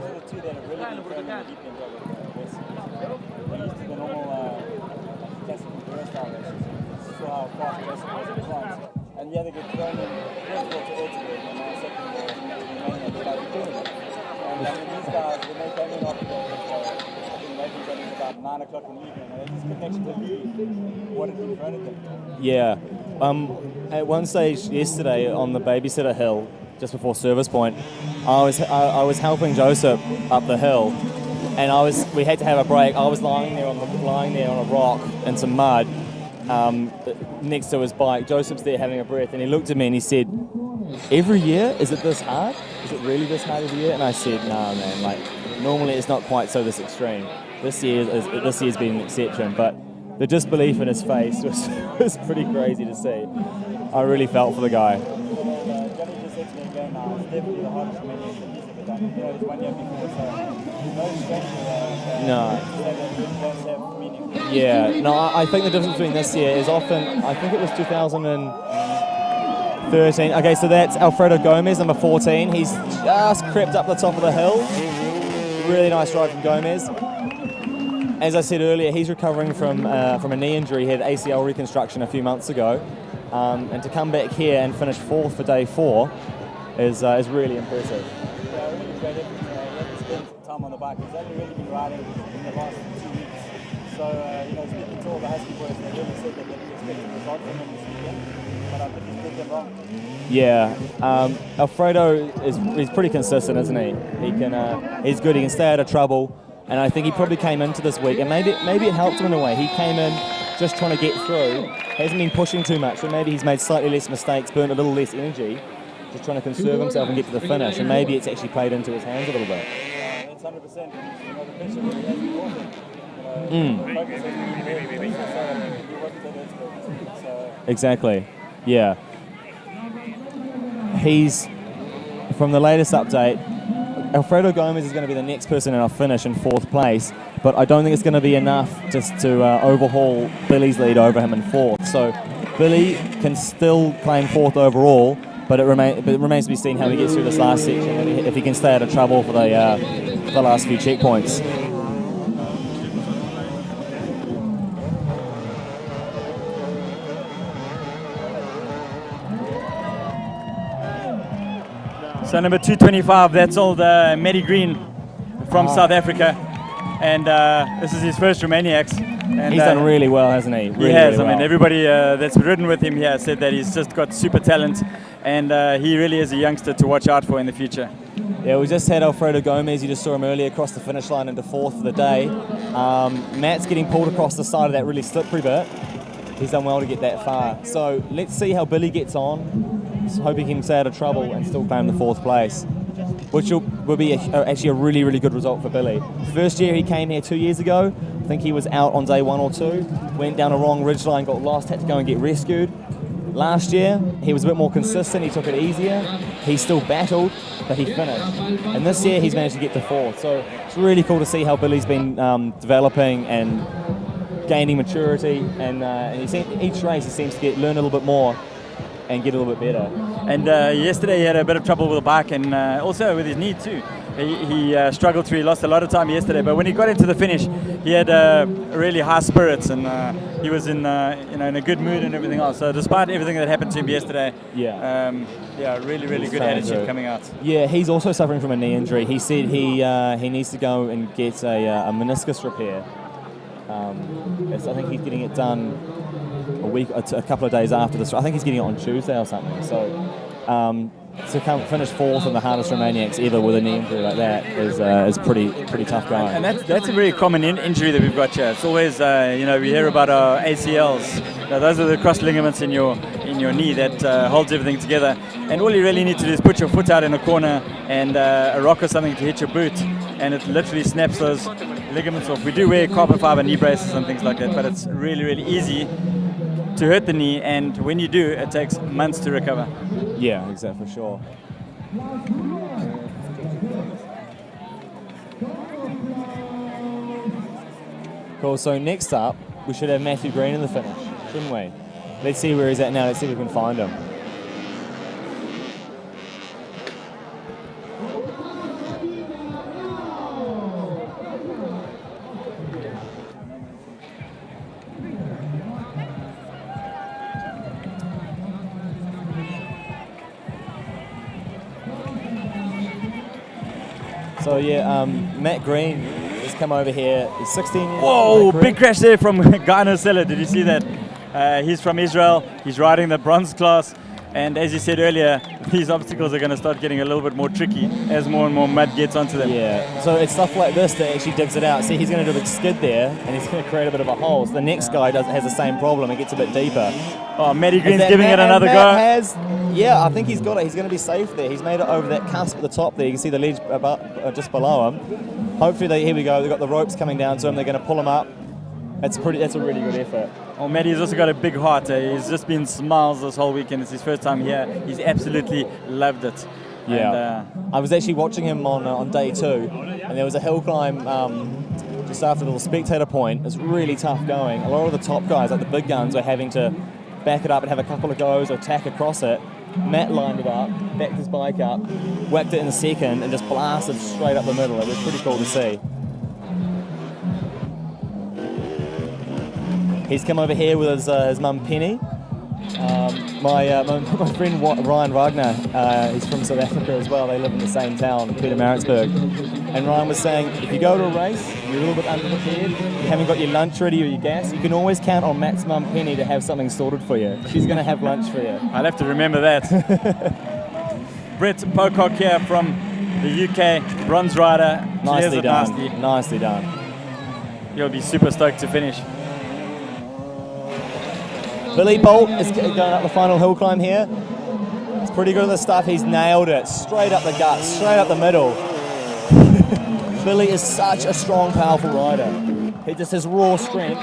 are the two that have really been training the deep end of the West. They're used to the normal classic Enduro style races. This is how fast racing was in France. And yeah, they get thrown in first of all to Edgeburg and now second of all to Romania to start doing it. And I mean, these guys, when they came in after that, I think maybe it was about 9 o'clock in the evening, and they just couldn't actually believe what had been thrown at them. Yeah. At one stage yesterday on the babysitter hill, just before service point, I was helping Joseph up the hill, and we had to have a break. I was lying there on a rock in some mud next to his bike. Joseph's there having a breath, and he looked at me and he said, "Every year, is it this hard? Is it really this hard every year?" And I said, "No, man. Like normally it's not quite so this extreme. This year's been an exception." But the disbelief in his face was pretty crazy to see. I really felt for the guy. Johnny just said to me again now, it's definitely the hardest Romanian that he's ever done. You know, it was 1 year before, so no stranger. Yeah, no, I think the difference between this year is often, I think it was 2013. Okay, so that's Alfredo Gomez, number 14. He's just crept up the top of the hill. Really nice ride from Gomez. As I said earlier, he's recovering from a knee injury. He had ACL reconstruction a few months ago. And to come back here and finish 4th for day 4 is really impressive. Yeah, really great effort. He hasn't spent time on the bike. He's only really been riding in the last 2 weeks. So, speaking to all the Husky boys, they really said that they didn't expect a result from him this weekend. But I think he's proved them wrong. Yeah, Alfredo he's pretty consistent, isn't he? He's good. He can stay out of trouble. And I think he probably came into this week, and maybe it helped him in a way. He came in just trying to get through, hasn't been pushing too much, so maybe he's made slightly less mistakes, burnt a little less energy, just trying to conserve himself and get to the finish, and maybe it's actually played into his hands a little bit. Yeah, that's 100%. The pressure really has been awful. Exactly, yeah. He's, from the latest update, Alfredo Gomez is going to be the next person in our finish in 4th place, but I don't think it's going to be enough just to overhaul Billy's lead over him in 4th. So Billy can still claim 4th overall, but it remains to be seen how he gets through this last section, and if he can stay out of trouble for the last few checkpoints. So number 225, that's old Matty Green from South Africa. And this is his first Romaniacs. And he's done really well, hasn't he? Really, he has. Really well. I mean, everybody that's ridden with him here said that he's just got super talent. And he really is a youngster to watch out for in the future. Yeah, we just had Alfredo Gomez. You just saw him earlier across the finish line into 4th for the day. Matt's getting pulled across the side of that really slippery bit. He's done well to get that far. So let's see how Billy gets on. Hope he can stay out of trouble and still claim the 4th place, which will be actually a really, really good result for Billy. First year he came here 2 years ago, I think he was out on day 1 or 2, went down a wrong ridgeline, got lost, had to go and get rescued. Last year he was a bit more consistent, he took it easier, he still battled, but he finished. And this year he's managed to get to 4th, so it's really cool to see how Billy's been developing and gaining maturity, and each race he seems to learn a little bit more and get a little bit better. And yesterday he had a bit of trouble with the bike and also with his knee too. He struggled through, he lost a lot of time yesterday, but when he got into the finish, he had really high spirits and he was in a good mood and everything else. So despite everything that happened to him yesterday, really, really good attitude coming out. Yeah, he's also suffering from a knee injury. He said he needs to go and get a meniscus repair. I think he's getting it done a couple of days after this. I think he's getting it on Tuesday or something. So to come finish 4th in the hardest Romaniacs ever with a knee injury like that is pretty tough going. And that's a very common injury that we've got here. It's always we hear about our ACLs. Those are the cross ligaments in your knee that holds everything together. And all you really need to do is put your foot out in a corner and a rock or something to hit your boot, and it literally snaps those ligaments off. We do wear carbon fiber knee braces and things like that, but it's really, really easy to hurt the knee, and when you do, it takes months to recover. Yeah, exactly, for sure. Cool, so next up, we should have Matthew Green in the finish, shouldn't we? Let's see where he's at now. Let's see if we can find him. So yeah, Matt Green has come over here. He's 16 years old. Whoa, big crash there from Guy Seller. Did you see that? He's from Israel. He's riding the bronze class. And as you said earlier, these obstacles are going to start getting a little bit more tricky as more and more mud gets onto them. Yeah, so it's stuff like this that actually digs it out. See, he's going to do a big skid there, and he's going to create a bit of a hole. So the next guy has the same problem. It gets a bit deeper. Oh, Matty Green's giving it another go. Yeah, I think he's got it. He's going to be safe there. He's made it over that cusp at the top there. You can see the ledge just below him. Hopefully, here we go. They've got the ropes coming down to him. They're going to pull him up. That's a really good effort. Oh, Matty's also got a big heart. He's just been smiles this whole weekend. It's his first time here. He's absolutely loved it. Yeah. And, I was actually watching him on day 2, and there was a hill climb just after the little spectator point. It's really tough going. A lot of the top guys, like the big guns, were having to back it up and have a couple of goes or tack across it. Matt lined it up, backed his bike up, whacked it in the second, and just blasted straight up the middle. It was pretty cool to see. He's come over here with his mum Penny. My friend Ryan Wagner, he's from South Africa as well. They live in the same town, Pietermaritzburg. And Ryan was saying, if you go to a race, you're a little bit underprepared, you haven't got your lunch ready or your gas, you can always count on Matt's mum Penny to have something sorted for you. She's going to have lunch for you. I'll have to remember that. Brett Pocock here from the UK, bronze rider. Nicely done. Nicely done. He'll be super stoked to finish. Billy Bolt is going up the final hill climb here. He's pretty good at this stuff. He's nailed it. Straight up the gut, straight up the middle. Billy is such a strong, powerful rider. He just his raw strength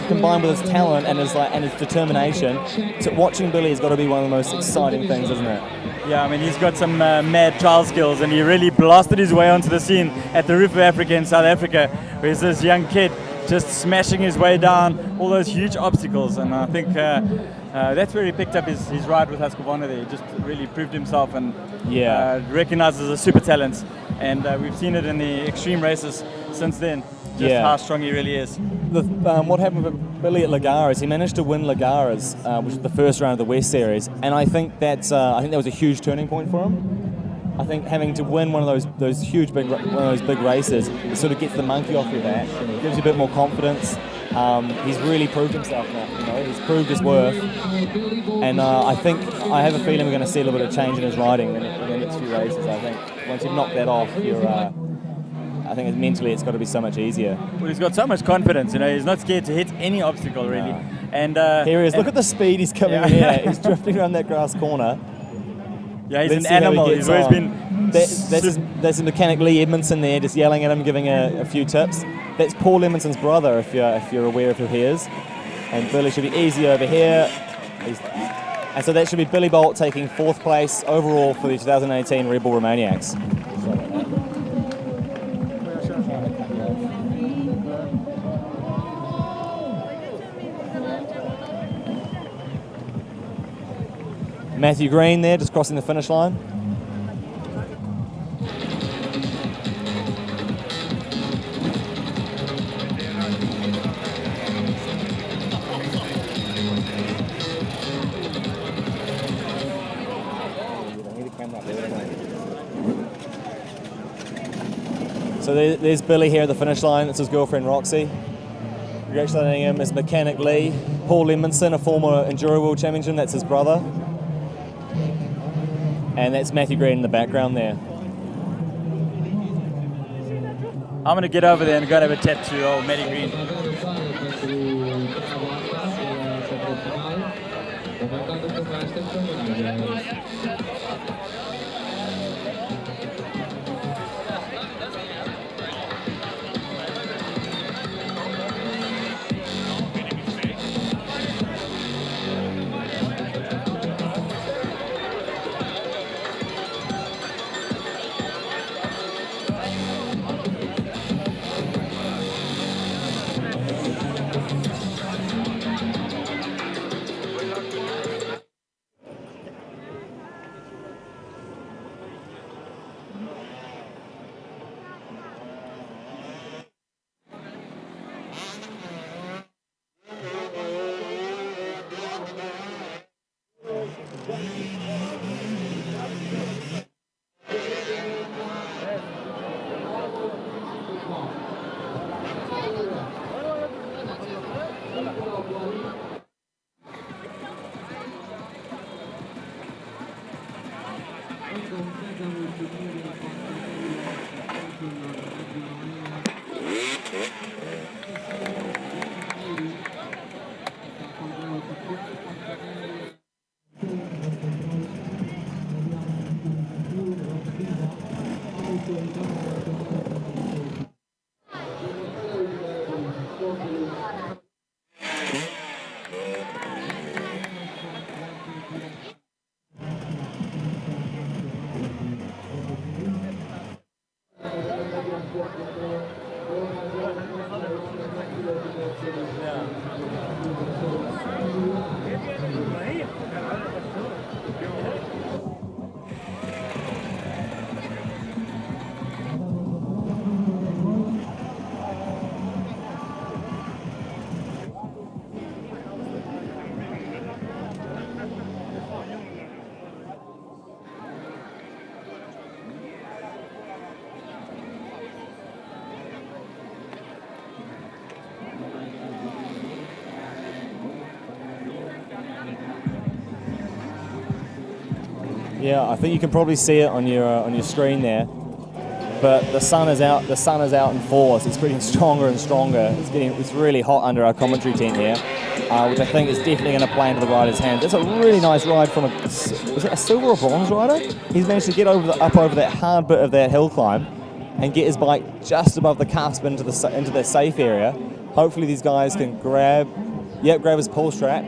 combined with his talent and his determination. So watching Billy has got to be one of the most exciting things, isn't it? Yeah, I mean, he's got some mad trial skills, and he really blasted his way onto the scene at the Roof of Africa in South Africa, where he's this young kid just smashing his way down all those huge obstacles. And I think that's where he picked up his ride with Husqvarna there. He just really proved himself and recognized as a super talent. And we've seen it in the extreme races since then, just how strong he really is. What happened with Billy at Lagares, he managed to win Lagares, which was the first round of the West Series. And I think that was a huge turning point for him. I think having to win one of those big races, it sort of gets the monkey off your back, and gives you a bit more confidence. He's really proved himself now. He's proved his worth, and I have a feeling we're going to see a little bit of change in his riding in the next few races. I think once you've knocked that off, I think mentally it's got to be so much easier. Well, he's got so much confidence. He's not scared to hit any obstacle really. No. And here he is. Look at the speed he's coming in here. He's drifting around that grass corner. Yeah, he's an animal. He's always been... That's mechanic Lee Edmondson there, just yelling at him, giving a few tips. That's Paul Edmondson's brother, if you're aware of who he is. And Billy should be easy over here. And so that should be Billy Bolt taking 4th place overall for the 2018 Red Bull Romaniacs. Matthew Green there, just crossing the finish line. So there's Billy here at the finish line. That's his girlfriend Roxy. Congratulating him is Mechanic Lee. Paul Edmondson, a former Enduro World Champion, that's his brother. And that's Matthew Green in the background there. I'm going to get over there and go and have a chat to old Matty Green. Yeah, I think you can probably see it on your screen there. But the sun is out. The sun is out in force. It's getting stronger and stronger. It's really hot under our commentary tent here, which I think is definitely going to play into the rider's hands. That's a really nice ride from was it a silver or bronze rider? He's managed to get up over that hard bit of that hill climb and get his bike just above the cusp into the safe area. Hopefully these guys can grab his pull strap.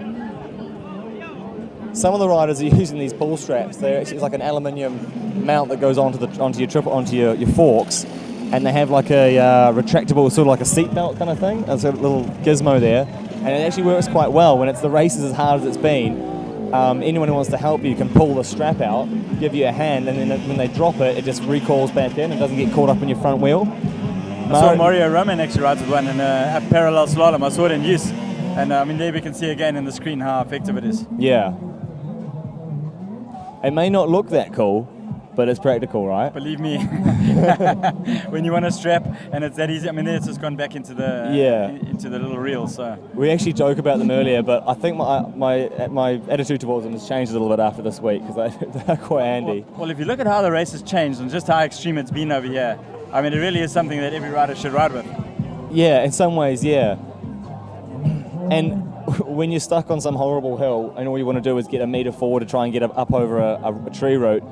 Some of the riders are using these pull straps. It's like an aluminium mount that goes onto your forks, and they have like a retractable, sort of like a seat belt kind of thing. There's a little gizmo there, and it actually works quite well when the race is as hard as it's been. Anyone who wants to help you can pull the strap out, give you a hand, and then when they drop it, it just recoils back in and doesn't get caught up in your front wheel. I saw Mario Roman actually rides with one in a parallel slalom. I saw it in use, and I mean there we can see again in the screen how effective it is. Yeah. It may not look that cool, but it's practical, right? Believe me, when you want to strap and it's that easy. I mean, it's just gone back into the little reel. So we actually joke about them earlier, but I think my attitude towards them has changed a little bit after this week because they're quite handy. Well, if you look at how the race has changed and just how extreme it's been over here, I mean, it really is something that every rider should ride with. Yeah, in some ways, yeah. And when you're stuck on some horrible hill and all you want to do is get a meter forward to try and get up over a tree root,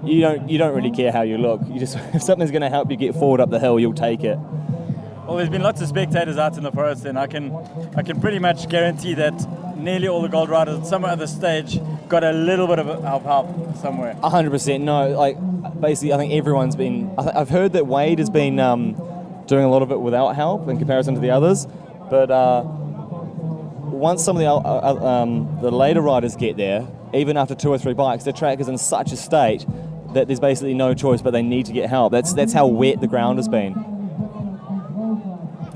you don't really care how you look. You just, if something's going to help you get forward up the hill, you'll take it. Well, there's been lots of spectators out in the forest, and I can pretty much guarantee that nearly all the gold riders at some other stage got a little bit of help somewhere. 100%. No, like basically, I think everyone's been. I've heard that Wade has been doing a lot of it without help in comparison to the others, but. Once some of the later riders get there, even after 2 or 3 bikes, the track is in such a state that there's basically no choice, but they need to get help. That's how wet the ground has been.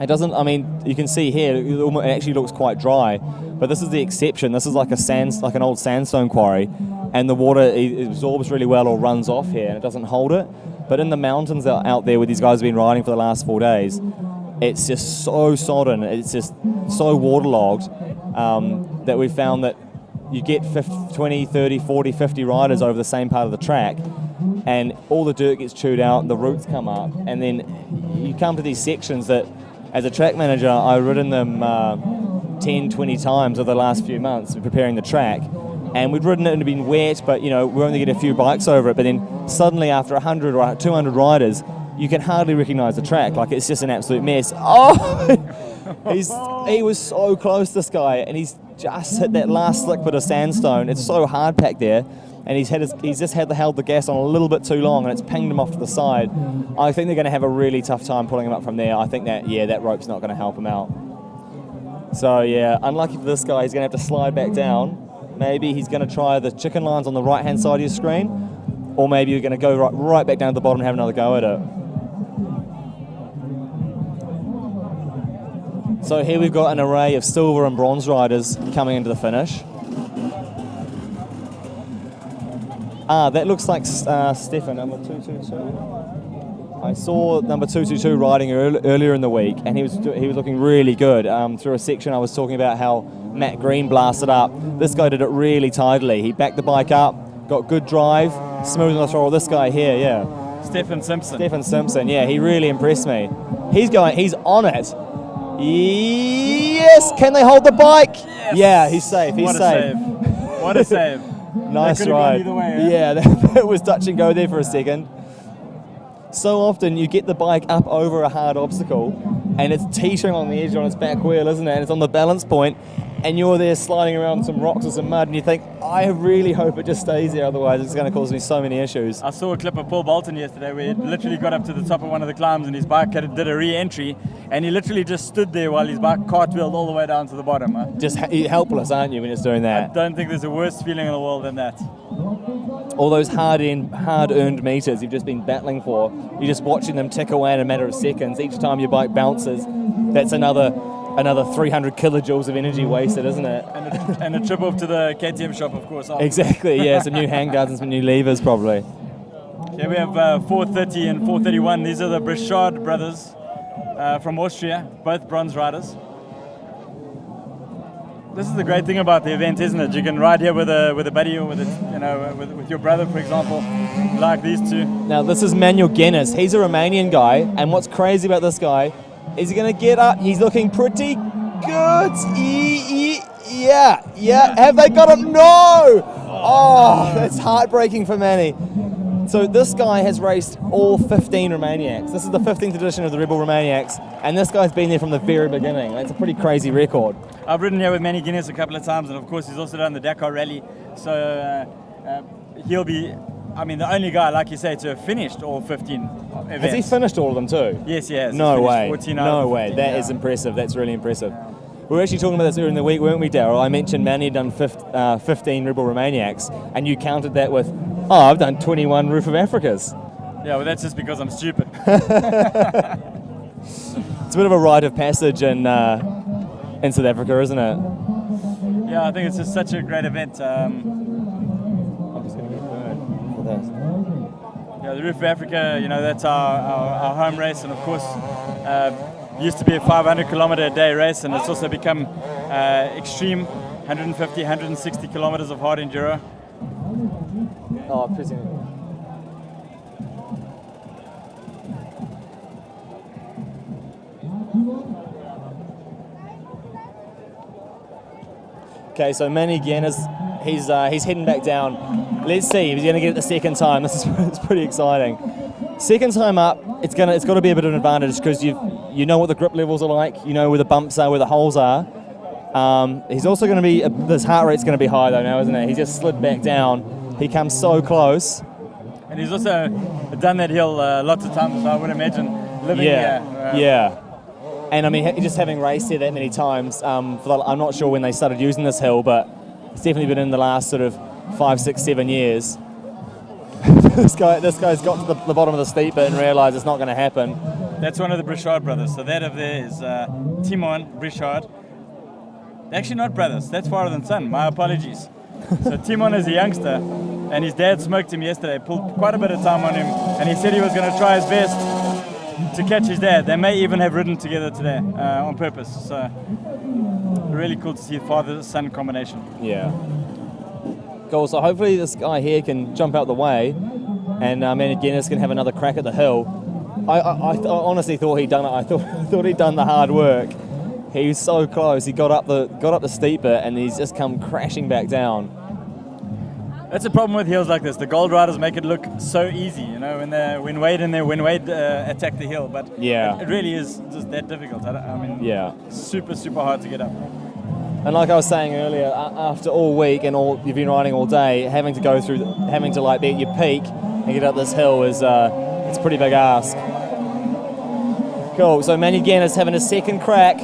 It doesn't. I mean, you can see here it actually looks quite dry, but this is the exception. This is like an old sandstone quarry, and the water absorbs really well or runs off here, and it doesn't hold it. But in the mountains out there where these guys have been riding for the last 4 days, it's just so sodden. It's just so waterlogged. That we found that you get 20, 30, 40, 50 riders over the same part of the track, and all the dirt gets chewed out, the roots come up, and then you come to these sections that, as a track manager, I've ridden them 10, 20 times over the last few months preparing the track, and we'd ridden it and it'd been wet, but we only get a few bikes over it, but then suddenly after 100 or 200 riders, you can hardly recognise the track. Like, it's just an absolute mess. He was so close, this guy, and he's just hit that last slick bit of sandstone. It's so hard packed there, and he's just held the gas on a little bit too long, and it's pinged him off to the side. I think they're going to have a really tough time pulling him up from there. I think that rope's not going to help him out. So yeah, unlucky for this guy, he's going to have to slide back down. Maybe he's going to try the chicken lines on the right-hand side of your screen, or maybe you're going to go right back down to the bottom and have another go at it. So here we've got an array of silver and bronze riders coming into the finish. That looks like Stefan, number 222. I saw number 222 riding earlier in the week, and he was looking really good. Through a section I was talking about how Matt Green blasted up. This guy did it really tidily. He backed the bike up, got good drive, smooth on the throttle. This guy here, yeah. Stefan Simpson, yeah, he really impressed me. He's on it. Yes! Can they hold the bike? Yes. Yeah, he's safe. He's safe. What a save. Nice ride. Either way, yeah, that was touch and go there for a second. So often you get the bike up over a hard obstacle and it's teetering on the edge on its back wheel, isn't it? And it's on the balance point, and you're there sliding around some rocks or some mud, and you think, I really hope it just stays there, otherwise it's going to cause me so many issues. I saw a clip of Paul Bolton yesterday where he literally got up to the top of one of the climbs and his bike did a re-entry, and he literally just stood there while his bike cartwheeled all the way down to the bottom. Just helpless, aren't you, when it's doing that? I don't think there's a worse feeling in the world than that. All those hard-earned meters you've just been battling for, you're just watching them tick away in a matter of seconds. Each time your bike bounces, that's another 300 kilojoules of energy wasted, isn't it? And a trip off to the KTM shop, of course. Exactly, yeah, some new handguards and some new levers, probably. Here we have 430 and 431. These are the Brichard brothers from Austria, both bronze riders. This is the great thing about the event, isn't it? You can ride here with a buddy or with with your brother, for example, like these two. Now this is Manuel Guinness. He's a Romanian guy, and what's crazy about this guy is he's going to get up. He's looking pretty good. Yeah. Have they got him? No! Oh, that's heartbreaking for Manny. So this guy has raced all 15 Romaniacs. This is the 15th edition of the Red Bull Romaniacs, and this guy's been there from the very beginning. That's a pretty crazy record. I've ridden here with Manny Guinness a couple of times, and of course he's also done the Dakar Rally. So he'll be, the only guy, like you say, to have finished all 15 events. Has he finished all of them too? Yes, he has. No way. 14 No way. 15, That is impressive. That's really impressive. We were actually talking about this earlier in the week, weren't we, Daryl? I mentioned Manny had done 15 Red Bull Romaniacs, and you counted that with, I've done 21 Roof of Africas. Yeah, well, that's just because I'm stupid. It's a bit of a rite of passage in South Africa, isn't it? Yeah, I think it's just such a great event. I'm just going to get burned for this. Yeah, the Roof of Africa, that's our home race, and of course, used to be a 500 kilometer a day race, and it's also become extreme, 150, 160 kilometers of hard enduro. Oh, prison. Okay, so Manny Guinness, he's heading back down. Let's see if he's going to get it the second time. This is it's pretty exciting. Second time up, it's got to be a bit of an advantage because you know what the grip levels are like, you know where the bumps are, where the holes are. He's also going to be this heart rate's going to be high though now, isn't it? He just slid back down. He comes so close. And he's also done that hill lots of times, so I would imagine living here. Yeah. And I mean, just having raced here that many times, I'm not sure when they started using this hill, but it's definitely been in the last sort of 5, 6, 7 years. This guy's got to the bottom of the steep bit and realised it's not going to happen. That's one of the Brichard brothers. So that over there is Timon Brichard. They're actually not brothers. That's father and son. My apologies. So Timon is a youngster, and his dad smoked him yesterday, pulled quite a bit of time on him, and he said he was going to try his best to catch his dad. They may even have ridden together today on purpose. So really cool to see father-son combination. Yeah. Cool. So hopefully this guy here can jump out the way, and Manny Guinness can have another crack at the hill. I honestly thought he'd done it. I thought he'd done the hard work. He was so close. He got up the steep bit, and he's just come crashing back down. That's the problem with hills like this. The gold riders make it look so easy, when Wade attack the hill. But yeah, it really is just that difficult. Yeah, super hard to get up. And like I was saying earlier, after all week and you've been riding all day, having to be at your peak and get up this hill is it's a pretty big ask. Cool. So Manny Guinness having a second crack.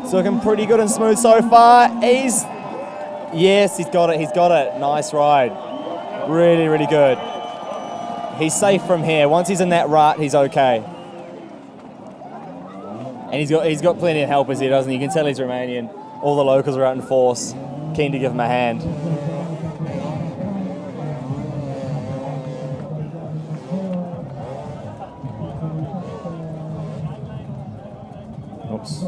It's looking pretty good and smooth so far. He's got it. He's got it. Nice ride. Really, really good. He's safe from here. Once he's in that rut, he's okay. And he's got plenty of helpers here, doesn't he? You can tell he's Romanian. All the locals are out in force, keen to give him a hand. Oops.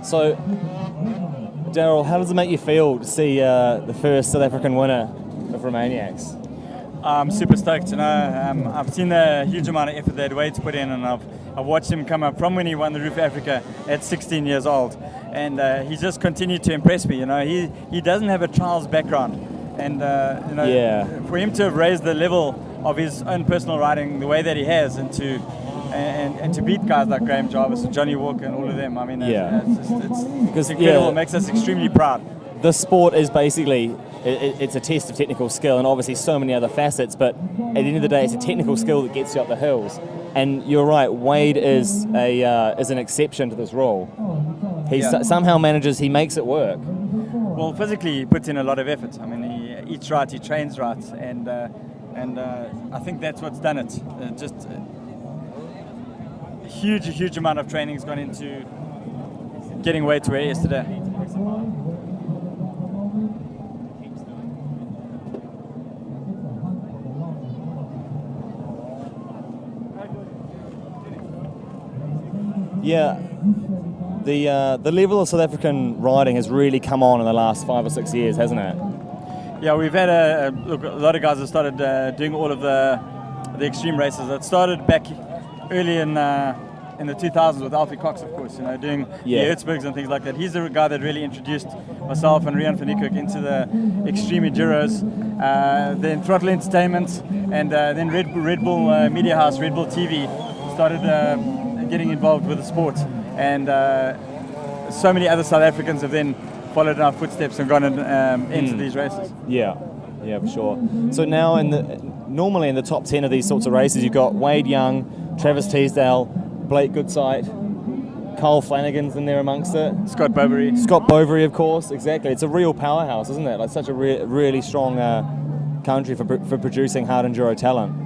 So, Daryl, how does it make you feel to see the first South African winner of Romaniacs? I'm super stoked. I've seen the huge amount of effort that Wade's put in, and I've watched him come up from when he won the Roof of Africa at 16 years old, and he's just continued to impress me. He doesn't have a trials background, and for him to have raised the level of his own personal riding the way that he has, and to beat guys like Graham Jarvis and Johnny Walker and all of them, it's incredible. It makes us extremely proud. The sport is basically, it's a test of technical skill, and obviously so many other facets, but at the end of the day, it's a technical skill that gets you up the hills. And you're right, Wade is an exception to this rule. He somehow manages, he makes it work. Well, physically, he puts in a lot of effort. I mean, he eats right, he trains right, and I think that's what's done it. Just a huge amount of training has gone into getting Wade to where he is today. Yeah, the level of South African riding has really come on in the last 5 or 6 years, hasn't it? Yeah, we've had a lot of guys have started doing all of the extreme races. It started back early in the 2000s with Alfie Cox, of course, doing the Erzbergs and things like that. He's the guy that really introduced myself and Rian van Niekerk into the extreme enduros. Then Throttle Entertainment, and then Red Bull Media House, Red Bull TV started getting involved with the sport, and so many other South Africans have then followed in our footsteps and gone into these races. Yeah, for sure. So now normally in the top 10 of these sorts of races, you've got Wade Young, Travis Teasdale, Blake Goodsight, Kyle Flanagan's in there amongst it. Scott Bovary, of course, exactly. It's a real powerhouse, isn't it? Like such a really strong country for producing hard enduro talent.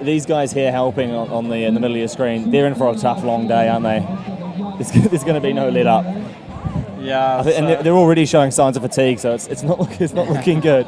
These guys here helping in the middle of your screen, they're in for a tough long day, aren't they? There's going to be no let up. Yeah, and they're already showing signs of fatigue, so it's not looking good.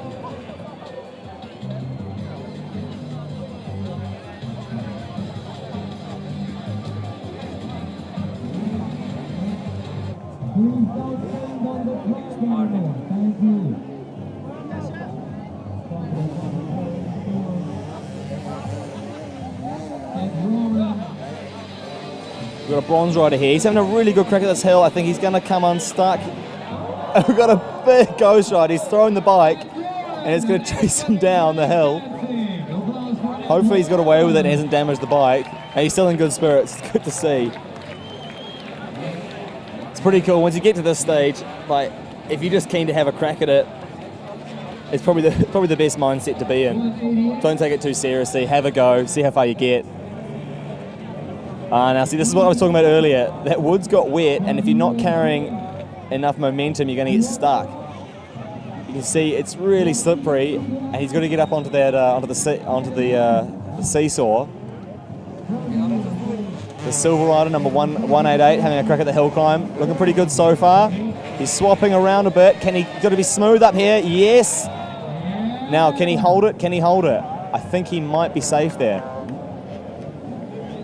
We've got a bronze rider here. He's having a really good crack at this hill. I think he's going to come unstuck. And we've got a big ghost rider. He's throwing the bike and it's going to chase him down the hill. Hopefully he's got away with it and hasn't damaged the bike. And he's still in good spirits. It's good to see. It's pretty cool. Once you get to this stage, like if you're just keen to have a crack at it, it's probably the best mindset to be in. Don't take it too seriously. Have a go. See how far you get. Now see, this is what I was talking about earlier. That wood's got wet, and if you're not carrying enough momentum, you're going to get stuck. You can see it's really slippery, and he's got to get up onto that onto the seesaw. The silver rider, number 188, having a crack at the hill climb, looking pretty good so far. He's swapping around a bit. Got to be smooth up here? Yes. Now, can he hold it? Can he hold it? I think he might be safe there.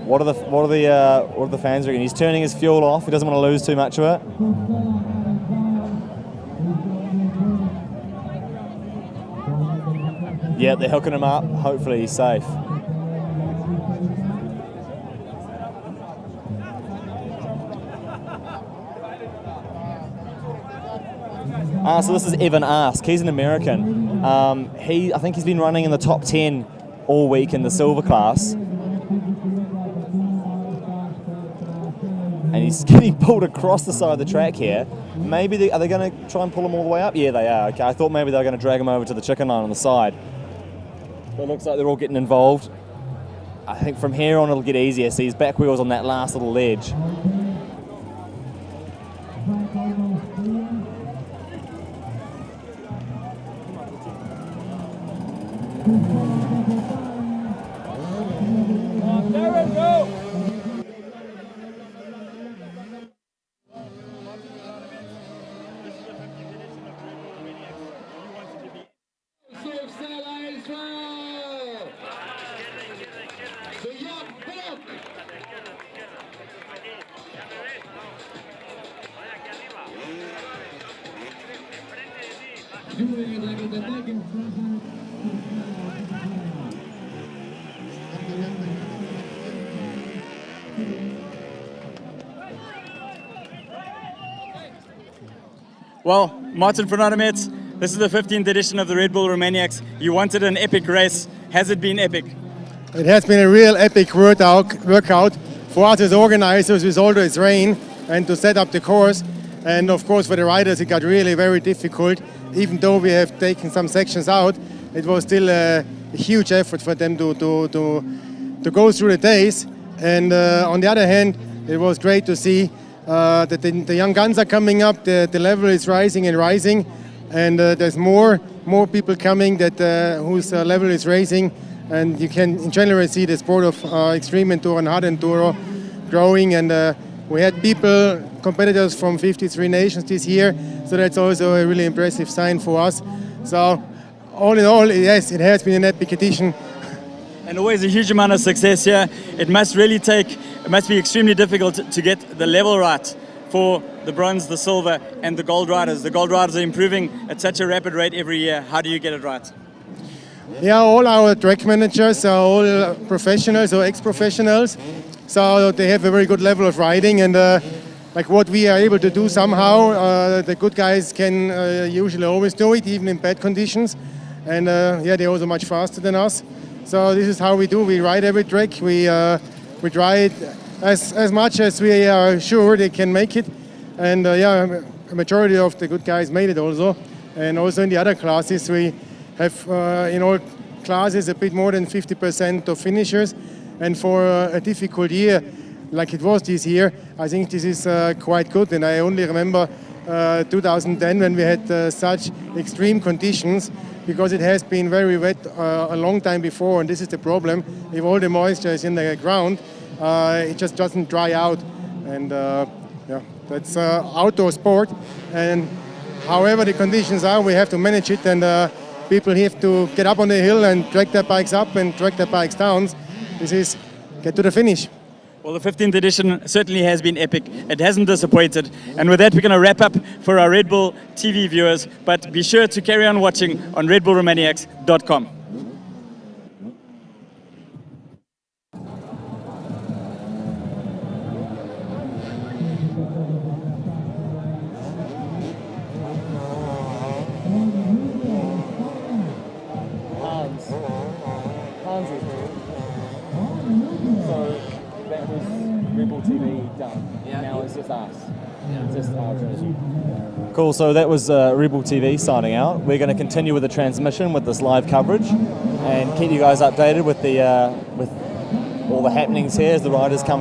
What are the fans reckon? He's turning his fuel off. He doesn't want to lose too much of it. Yeah, they're hooking him up. Hopefully he's safe. So this is Evan Ask. He's an American. I think he's been running in the top 10 all week in the silver class. And he's getting pulled across the side of the track here. Maybe are they going to try and pull him all the way up? Yeah, they are. Okay, I thought maybe they were going to drag him over to the chicken line on the side. But it looks like they're all getting involved. I think from here on it'll get easier. See his back wheel's on that last little ledge. There we go. Well, Martin Fernandemets, this is the 15th edition of the Red Bull Romaniacs. You wanted an epic race. Has it been epic? It has been a real epic workout for us as organizers with all this rain and to set up the course. And of course for the riders it got really very difficult. Even though we have taken some sections out, it was still a huge effort for them to go through the days. And on the other hand, it was great to see that the young guns are coming up, the level is rising and rising, and there's more people coming that whose level is raising, and you can in general see the sport of extreme enduro and hard enduro growing. And we had competitors from 53 nations this year, so that's also a really impressive sign for us. So all in all, yes, it has been an epic edition. And always a huge amount of success here. It must be extremely difficult to get the level right for the bronze, the silver, and the gold riders. The gold riders are improving at such a rapid rate every year. How do you get it right? Yeah, all our track managers are all professionals or ex-professionals, so they have a very good level of riding. And like what we are able to do somehow, the good guys can usually always do it, even in bad conditions. And yeah, they're also much faster than us. So this is how we do. We ride every track. We try it as much as we are sure they can make it. And yeah, a majority of the good guys made it also. And also in the other classes, we have in all classes a bit more than 50% of finishers. And for a difficult year like it was this year, I think this is quite good. And I only remember 2010 when we had such extreme conditions, because it has been very wet a long time before, and this is the problem. If all the moisture is in the ground, it just doesn't dry out. And yeah, that's outdoor sport. And however the conditions are, we have to manage it, and people have to get up on the hill and drag their bikes up and drag their bikes down. This is get to the finish. Well, the 15th edition certainly has been epic. It hasn't disappointed. And with that, we're going to wrap up for our Red Bull TV viewers. But be sure to carry on watching on redbullromaniacs.com. Cool, so that was Red Bull TV signing out. We're going to continue with the transmission with this live coverage and keep you guys updated with the with all the happenings here as the riders come